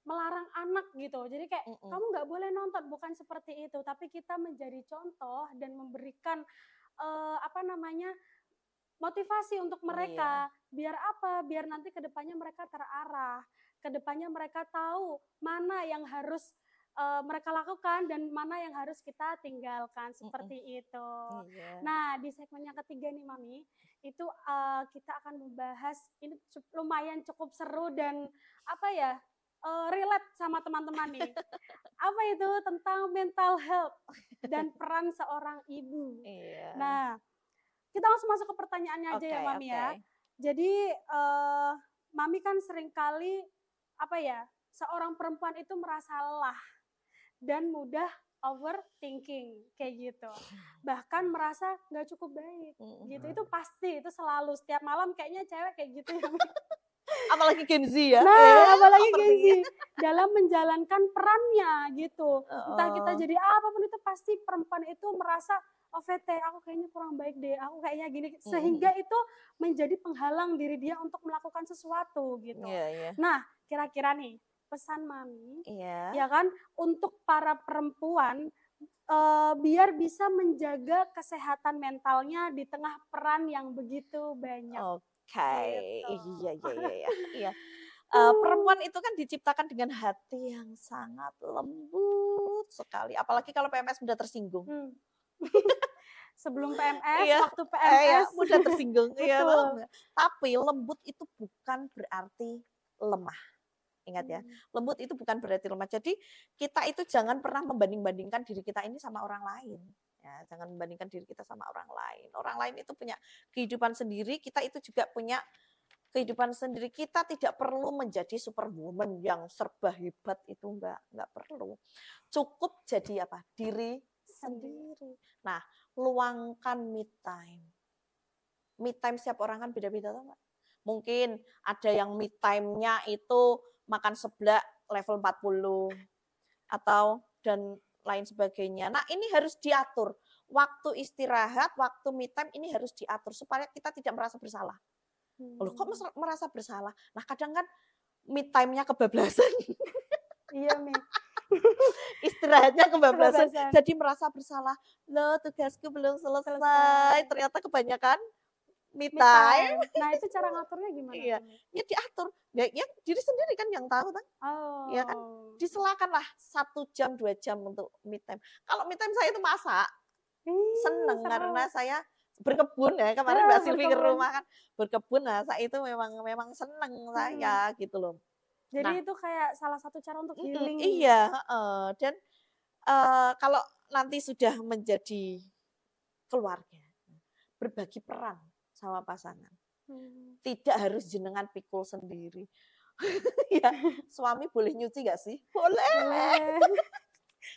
melarang anak gitu. Jadi kayak kamu nggak boleh nonton, bukan seperti itu. Tapi kita menjadi contoh dan memberikan apa namanya motivasi untuk mereka. Biar apa? Biar nanti kedepannya mereka terarah. Kedepannya mereka tahu mana yang harus mereka lakukan dan mana yang harus kita tinggalkan seperti itu. Nah, di segmen yang ketiga nih Mami, itu kita akan membahas ini lumayan cukup seru dan apa ya? Relate sama teman-teman nih. Apa itu tentang mental health dan peran seorang ibu. Nah, kita langsung masuk ke pertanyaannya aja ya Mami ya. Jadi Mami kan seringkali apa ya, seorang perempuan itu merasa lelah dan mudah overthinking kayak gitu. Bahkan merasa nggak cukup baik gitu. Itu pasti, itu selalu setiap malam kayaknya cewek kayak gitu ya. Apalagi Gen Z ya. Nah, apalagi Gen Z dalam menjalankan perannya gitu. Entah kita jadi apapun itu pasti perempuan itu merasa oh VT, aku kayaknya kurang baik deh, aku kayaknya gini. Sehingga itu menjadi penghalang diri dia untuk melakukan sesuatu gitu. Nah, kira-kira nih pesan Mami, ya kan, untuk para perempuan biar bisa menjaga kesehatan mentalnya di tengah peran yang begitu banyak. Iya. Perempuan itu kan diciptakan dengan hati yang sangat lembut sekali, apalagi kalau PMS mudah tersinggung. Hmm. Sebelum PMS, Iya, waktu iya, PMS. mudah tersinggung, iya toh. Betul. Tapi lembut itu bukan berarti lemah. Ingat ya, Hmm. lembut itu bukan berarti lemah. Jadi kita itu jangan pernah membanding-bandingkan diri kita ini sama orang lain. Ya, jangan membandingkan diri kita sama orang lain. Orang lain itu punya kehidupan sendiri, kita itu juga punya kehidupan sendiri. Kita tidak perlu menjadi superwoman yang serba hebat, itu enggak perlu. Cukup jadi apa? Diri sendiri. Nah, luangkan me time. Me time setiap orang kan beda-beda tuh, Mbak. Mungkin ada yang me time-nya itu makan seblak level 40 atau dan lain sebagainya. Nah, ini harus diatur. Waktu istirahat, waktu me time ini harus diatur supaya kita tidak merasa bersalah. Loh, kok merasa bersalah? Nah, kadang kan me time-nya kebablasan. Iya, Mi. Istirahatnya kebablasan, Kebablasan. jadi merasa bersalah. Loh, tugasku belum selesai. Ternyata kebanyakan me Me time. time. Nah, itu cara ngaturnya gimana Iya, tuh, Mi? ya diatur. Ya diri sendiri kan yang tahu kan. Ya kan, Oh. diselakanlah 1 jam, 2 jam untuk me time. Kalau me time saya itu masak, seneng Seru. karena saya berkebun ya. Kemarin Mbak Silvi ke Berkebun. rumah kan berkebun, nah saya itu memang seneng saya gitu loh. Jadi Nah, itu kayak salah satu cara untuk healing. iya, heeh. Dan kalau nanti sudah menjadi keluarga, berbagi peran sama pasangan. Tidak harus jenengan pikul sendiri. Ya, suami boleh nyuci nggak sih? Boleh. Boleh.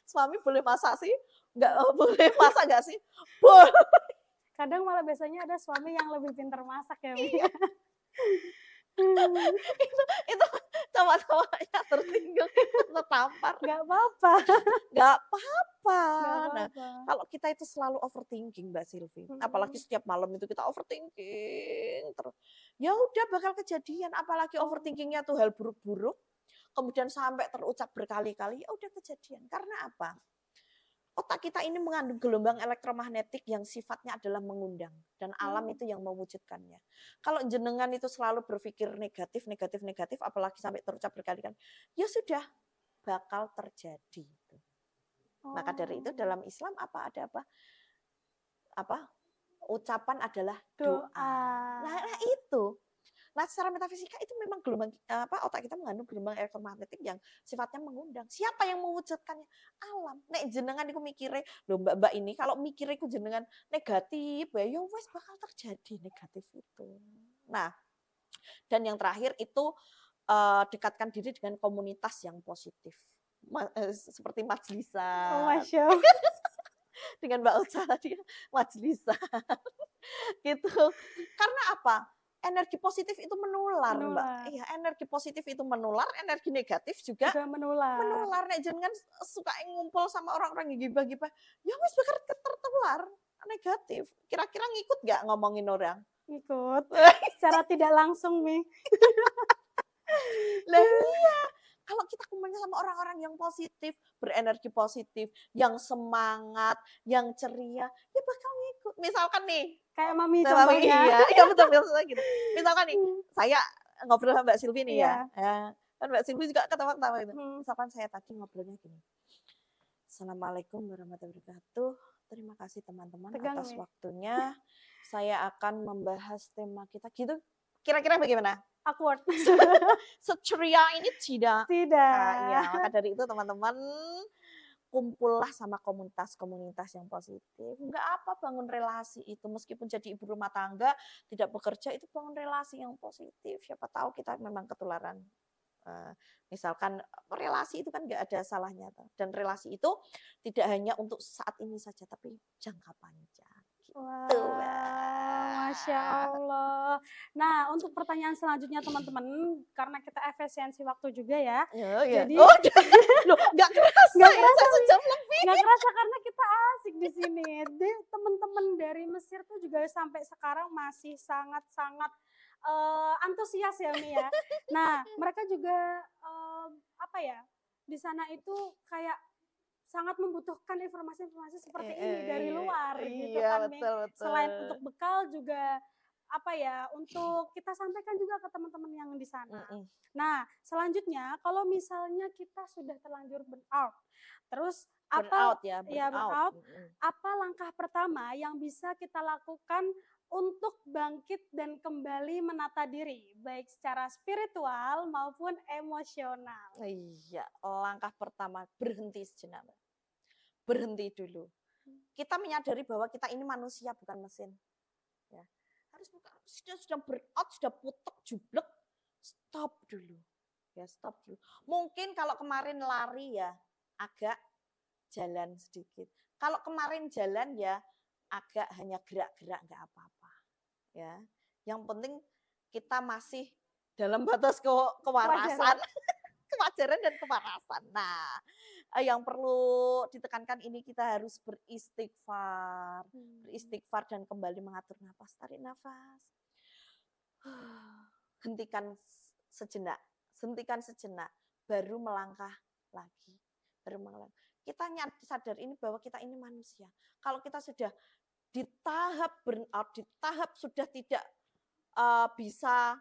Suami boleh masak sih? Nggak boleh masak nggak sih? Boleh. Kadang malah biasanya ada suami yang lebih pintar masak ya, Mi. Iya. itu cowok-cowoknya tersinggung, tertampar. Nggak apa-apa. Nggak apa-apa. Nggak Nah, apa-apa. kalau kita itu selalu overthinking, Mbak Silvi, apalagi setiap malam itu kita overthinking terus, ya udah bakal kejadian. Apalagi overthinkingnya tuh hal buruk-buruk, kemudian sampai terucap berkali-kali, ya udah kejadian. Karena apa? Otak kita ini mengandung gelombang elektromagnetik yang sifatnya adalah mengundang dan alam itu yang mewujudkannya. Kalau jenengan itu selalu berpikir negatif, negatif, negatif, apalagi sampai terucap berkali-kali, ya sudah bakal terjadi. Maka dari itu dalam Islam ada apa? Apa? Ucapan adalah doa. Doa. Nah, itu. Nah, secara metafisika itu memang gelombang otak kita mengandung gelombang elektromagnetik yang sifatnya mengundang. Siapa yang mewujudkannya? Alam. Nek jenengan iku mikire, lho Mbak ini kalau mikire iku jenengan negatif, ya wes bakal terjadi negatif itu. Nah, dan yang terakhir itu dekatkan diri dengan komunitas yang positif. Seperti Oh, majlisan. Masya Allah. Dengan Mbak Uca tadi, majlisan. Gitu. Karena apa? Energi positif itu menular, Mbak. Iya, energi positif itu menular, energi negatif juga menular. menular. Nek jenengan suka ngumpul sama orang-orang yang gibah-gibah, ya wis bakal tertular negatif. Kira-kira ngikut nggak ngomongin orang? Ikut. Secara tidak langsung, Mi. Lah iya, kalau kita kumpulnya sama orang-orang yang positif, berenergi positif, yang semangat, yang ceria, ya bakal ngikut. Misalkan nih, Kayak Mami sama Mami, contohnya. iya, iya betul misalnya gitu. Misalkan nih, saya ngobrol sama Mbak Silvi nih ya, Iya. kan Mbak Silvi juga ketawa-ketawa gitu. Hmm. Misalkan saya tadi ngobrolnya gini, Assalamualaikum warahmatullahi wabarakatuh. Terima kasih teman-teman Tegang atas nih. waktunya. Saya akan membahas tema kita gitu. Kira-kira bagaimana? Awkward. Seceria ini tidak. Tidak. Ya, maka dari itu teman-teman kumpullah sama komunitas-komunitas yang positif. Enggak apa bangun relasi itu, meskipun jadi ibu rumah tangga, tidak bekerja, itu bangun relasi yang positif. Siapa tahu kita memang ketularan. Misalkan relasi itu kan enggak ada salahnya. Dan relasi itu tidak hanya untuk saat ini saja, tapi jangka panjang. Wow, Masya Allah. Nah, untuk pertanyaan selanjutnya teman-teman, karena kita efisiensi waktu juga ya. Oh, iya. Jadi Oh, loh, nggak kerasa nggak ya, kerasa, saya sejam lebih. nggak kerasa karena kita asik di sini. Teman-teman dari Mesir tuh juga sampai sekarang masih sangat-sangat antusias ya, Mi ya. Nah, mereka juga apa ya? Di sana itu kayak sangat membutuhkan informasi-informasi seperti ini dari luar gitu Iya, kan, Mi. betul, betul. Selain untuk bekal juga apa ya, untuk kita sampaikan juga ke teman-teman yang di sana. Mm-mm. Nah, selanjutnya kalau misalnya kita sudah terlanjur burnout, terus Burnout apa ya, ya burnout. burnout, apa langkah pertama yang bisa kita lakukan untuk bangkit dan kembali menata diri, baik secara spiritual maupun emosional? Iya, langkah pertama berhenti sejenak, Mbak. Berhenti dulu. Kita menyadari bahwa kita ini manusia bukan mesin. Ya. Harus sudah burnout, sudah putek, jublek, stop dulu. Ya, stop dulu. Mungkin kalau kemarin lari ya agak jalan sedikit. Kalau kemarin jalan ya agak hanya gerak-gerak nggak apa-apa. Ya. Yang penting kita masih dalam batas kewarasan, kewajaran dan kewarasan. Nah, yang perlu ditekankan ini kita harus beristighfar, beristighfar dan kembali mengatur nafas. Tarik nafas. Hentikan sejenak, baru melangkah lagi. Baru melangkah. Kita sadar ini bahwa kita ini manusia. Kalau kita sudah di tahap burnout, di tahap sudah tidak bisa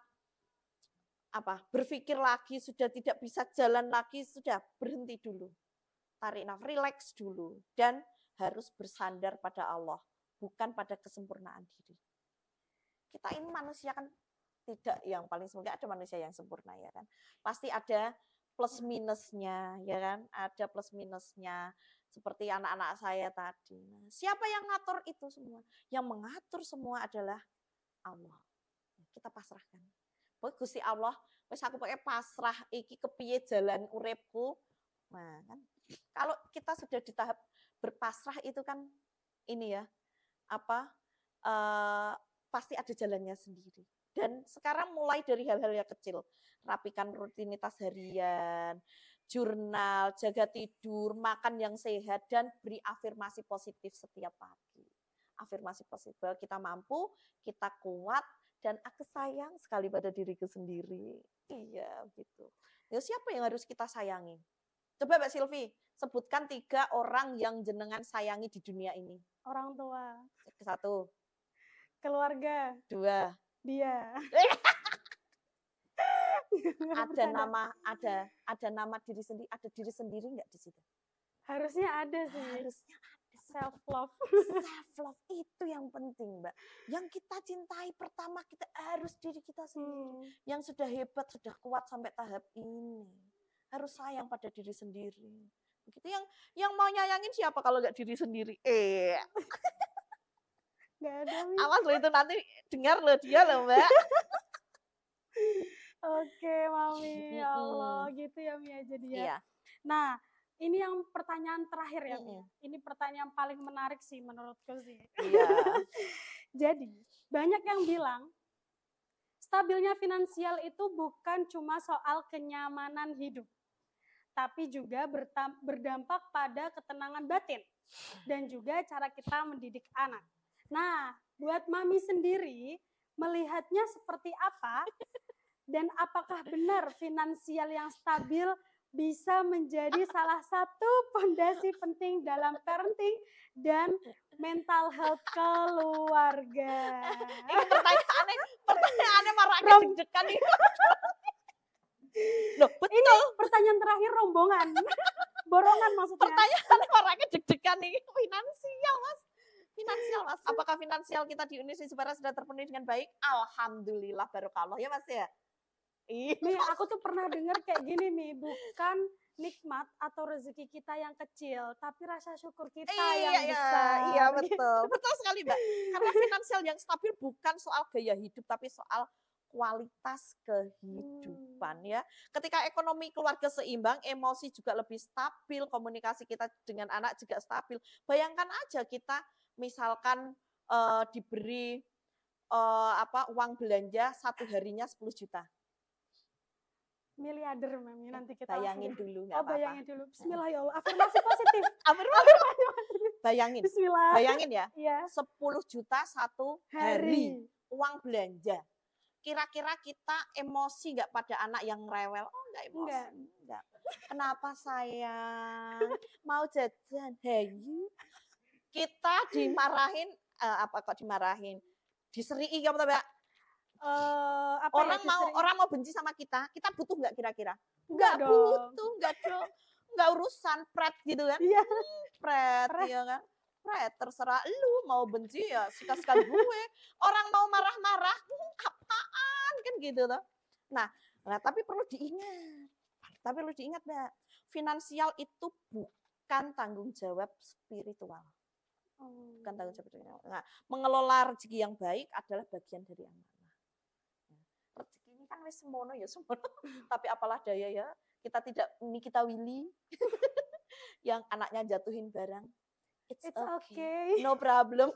berpikir lagi, sudah tidak bisa jalan lagi, sudah berhenti dulu. Tarik nafas, relax dulu. Dan harus bersandar pada Allah, bukan pada kesempurnaan diri. Kita ini manusia kan tidak yang paling sempurna, ada manusia yang sempurna ya kan. Pasti ada plus minusnya ya kan, ada plus minusnya. Seperti anak-anak saya tadi. Nah, siapa yang ngatur itu semua? Yang mengatur semua adalah Allah. Kita pasrahkan. Gusti Allah, wis aku pakai pasrah iki kepiye jalan uripku. Nah, kan kalau kita sudah di tahap berpasrah itu kan ini ya, pasti ada jalannya sendiri. Dan sekarang mulai dari hal-hal yang kecil, rapikan rutinitas harian, jurnal, jaga tidur, makan yang sehat, dan beri afirmasi positif setiap pagi. Afirmasi positif bahwa kita mampu, kita kuat, dan aku sayang sekali pada diriku sendiri. Iya, gitu. Ya, siapa yang harus kita sayangi? Coba Mbak Silvi, sebutkan 3 orang yang jenengan sayangi di dunia ini. Orang tua. 1. Keluarga. 2. Dia. ada nama diri sendiri, ada diri sendiri nggak di situ? Harusnya ada sih. Harusnya ada. Self love. Self love itu yang penting, Mbak. Yang kita cintai pertama kita harus diri kita sendiri. Yang sudah hebat, sudah kuat sampai tahap ini. Harus sayang pada diri sendiri. Begitu yang mau nyayangin siapa kalau nggak diri sendiri? Nggak ada, Mi. Awas lo itu nanti dengar lo dia loh, Mbak. Oke, Mami. Ya Allah, gitu ya, Mi, jadi ya. Iya. Nah, ini yang pertanyaan terakhir ya, Mi. Mm-mm. Ini pertanyaan paling menarik sih menurutku sih. Iya. Jadi, banyak yang bilang stabilnya finansial itu bukan cuma soal kenyamanan hidup, tapi juga berdampak pada ketenangan batin dan juga cara kita mendidik anak. Nah, buat Mami sendiri, melihatnya seperti apa? Dan apakah benar finansial yang stabil bisa menjadi salah satu fondasi penting dalam parenting dan mental health keluarga? Ini pertanyaannya maraknya deg-degan nih. Loh, betul. Ini pertanyaan terakhir rombongan. Borongan maksudnya. Pertanyaannya maraknya deg-degan nih. Finansial, Mas. Finansial, Mas. Apakah finansial kita di Universitas Barat sudah terpenuhi dengan baik? Alhamdulillah, barokallah ya, Mas ya. Nih, aku tuh pernah dengar kayak gini nih, bukan nikmat atau rezeki kita yang kecil, tapi rasa syukur kita yang besar. Iya, betul. Betul sekali, Mbak. Karena finansial yang stabil bukan soal gaya hidup, tapi soal kualitas kehidupan ya. Ketika ekonomi keluarga seimbang, emosi juga lebih stabil, komunikasi kita dengan anak juga stabil. Bayangkan aja kita misalkan diberi uang belanja 1 harinya 10 juta. Miliarder, Mami, nanti kita bayangin dulu, nggak apa-apa. Bayangin dulu. Bismillah ya Allah, afirmasi positif. Bayangin. Bismillah. Bayangin ya. Iya. 10 juta 1 hari uang belanja. Kira-kira kita emosi nggak pada anak yang rewel? Oh, nggak emosi. Enggak. Kenapa sayang? Mau jajan? Hayu. Kita dimarahin, apa kok dimarahin? Diserii kamu tahu, Mbak? Apa ya, justru Orang mau benci sama kita butuh nggak kira-kira? enggak Nggak dong. butuh, nggak dong, nggak urusan, pret gitu kan. Iya, Pret, keren. ya kan. Pret, terserah lu mau benci ya suka-suka gue. Orang mau marah-marah, apaan kan gitu toh. Nah, tapi perlu diingat Mbak, finansial itu bukan tanggung jawab spiritual. Bukan tanggung Oh. jawab spiritual. Nah, mengelola rezeki yang baik adalah bagian dari amanah. Rezeki ini kan wis semono ya semono. Tapi apalah daya ya, kita tidak ini kita willy yang anaknya jatuhin barang. It's It's okay, okay. no problem.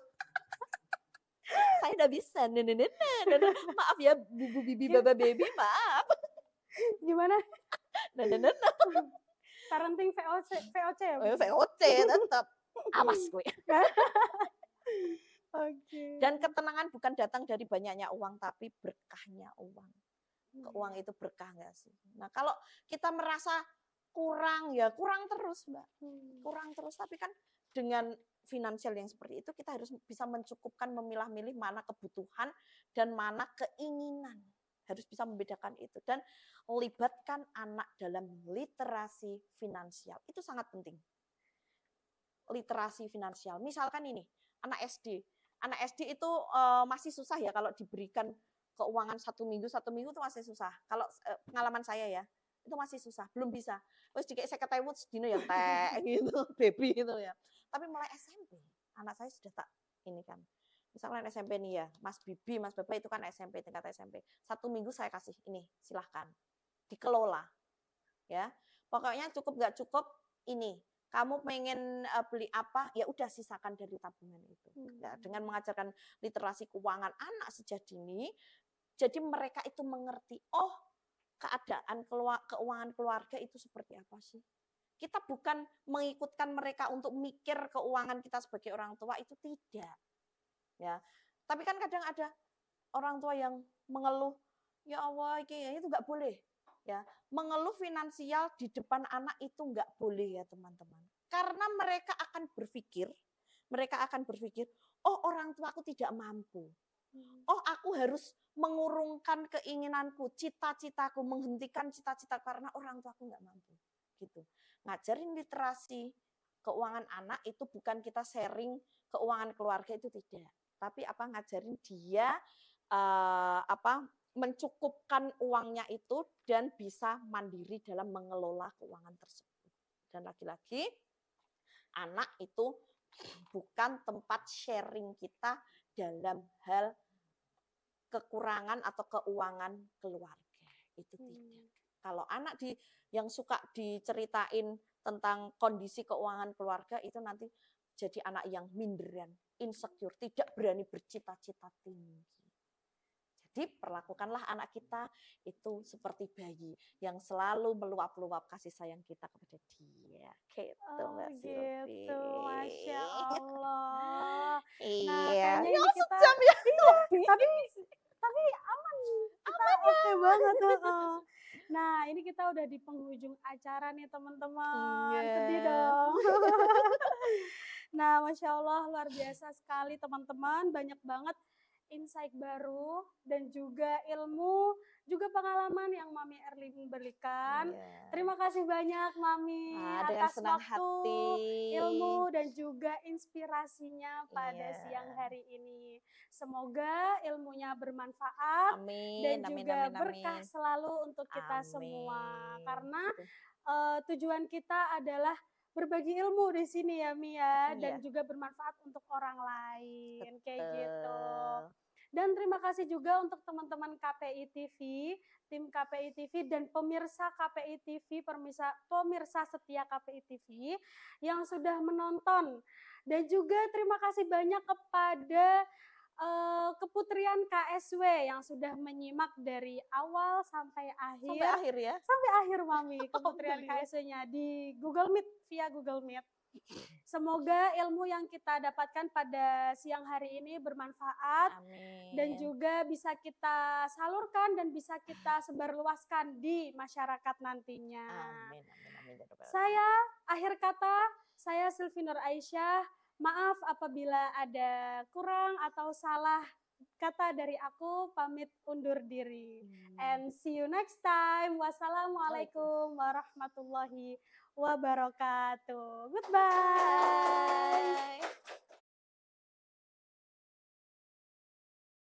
Saya udah bisa. Maaf ya, bubu bibi Gim baba baby, maaf. gimana? Nah, nah, nah, nah. Parenting VOC ya, Oh, Bu? VOC tetap. Awas gue. Oke. Dan ketenangan bukan datang dari banyaknya uang, tapi berkahnya uang. Uang itu berkah nggak sih? Nah, kalau kita merasa kurang, ya kurang terus, Mbak. Kurang terus. Tapi kan dengan finansial yang seperti itu, kita harus bisa mencukupkan, memilah-milih mana kebutuhan dan mana keinginan. Harus bisa membedakan itu. Dan libatkan anak dalam literasi finansial. Itu sangat penting. Literasi finansial. Misalkan ini, anak SD. Anak SD itu masih susah ya kalau diberikan keuangan satu minggu itu masih susah. Kalau pengalaman saya ya, itu masih susah, belum bisa. Terus dikasih saya ketemu sedino yang teh gitu, baby gitu ya. Tapi mulai SMP, anak saya sudah tak ini kan. Misalnya SMP nih ya, Mas Bibi, Mas Baba itu kan SMP, tingkat SMP. Satu minggu saya kasih ini, silahkan. Dikelola. Ya, pokoknya cukup nggak cukup ini. Kamu pengen beli apa, ya udah sisakan dari tabungan itu. Ya, dengan mengajarkan literasi keuangan anak sejak dini, jadi mereka itu mengerti, oh keadaan keuangan keluarga itu seperti apa sih. Kita bukan mengikutkan mereka untuk mikir keuangan kita sebagai orang tua, itu tidak. Ya, tapi kan kadang ada orang tua yang mengeluh, ya Allah, itu nggak boleh. Ya, mengeluh finansial di depan anak itu nggak boleh ya teman-teman. Karena mereka akan berpikir, oh orang tuaku tidak mampu. Oh aku harus mengurungkan keinginanku, cita-citaku, menghentikan cita-cita karena orang tuaku nggak mampu. Gitu. Ngajarin literasi keuangan anak itu bukan kita sharing keuangan keluarga, itu tidak. Tapi apa, ngajarin dia mencukupkan uangnya itu dan bisa mandiri dalam mengelola keuangan tersebut. Dan lagi-lagi anak itu bukan tempat sharing kita dalam hal kekurangan atau keuangan keluarga. Itu tidak. Kalau anak yang suka diceritain tentang kondisi keuangan keluarga, itu nanti jadi anak yang minderan, insecure, tidak berani bercita-cita tinggi. Jadi perlakukanlah anak kita itu seperti bayi yang selalu meluap-luap kasih sayang kita kepada dia. Gitu Oh Mbak Silvi. gitu, Masya Allah. Nah, Iya, kayaknya ya ini kita, sejam ya iya, lebih. tapi aman, kita oke banget. Heeh. Nah, ini kita udah di penghujung acara nih teman-teman, sedih Iya. dong. Nah, Masya Allah luar biasa sekali teman-teman, banyak banget insight baru dan juga ilmu, juga pengalaman yang Mami Erlin berikan. Iya. Terima kasih banyak Mami Dengan atas senang waktu, hati. ilmu dan juga inspirasinya pada Iya. siang hari ini. Semoga ilmunya bermanfaat Amin, dan amin, juga amin, berkah amin. selalu untuk kita semua. Amin. Karena Betul. tujuan kita adalah berbagi ilmu di sini ya Mia, dan Iya, juga bermanfaat untuk orang lain kayak gitu. betul. Dan terima kasih juga untuk teman-teman KPI TV, tim KPI TV dan pemirsa KPI TV, pemirsa setia KPI TV yang sudah menonton. Dan juga terima kasih banyak kepada Keputrian KSW yang sudah menyimak dari awal sampai Sampai akhir. akhir ya. Sampai akhir Mami, Keputrian Alhamdulillah. KSW-nya di Google Meet, via Google Meet. Semoga ilmu yang kita dapatkan pada siang hari ini bermanfaat dan Amin. juga bisa kita salurkan dan bisa kita sebarluaskan di masyarakat nantinya. Amin, amin, amin. Ya Rabbal Alamin. Saya akhir kata, saya Sylvie Nur Aisyah. Maaf apabila ada kurang atau salah kata dari aku pamit undur diri. Hmm. And see you next time. Wassalamualaikum warahmatullahi wabarakatuh. Goodbye. Bye.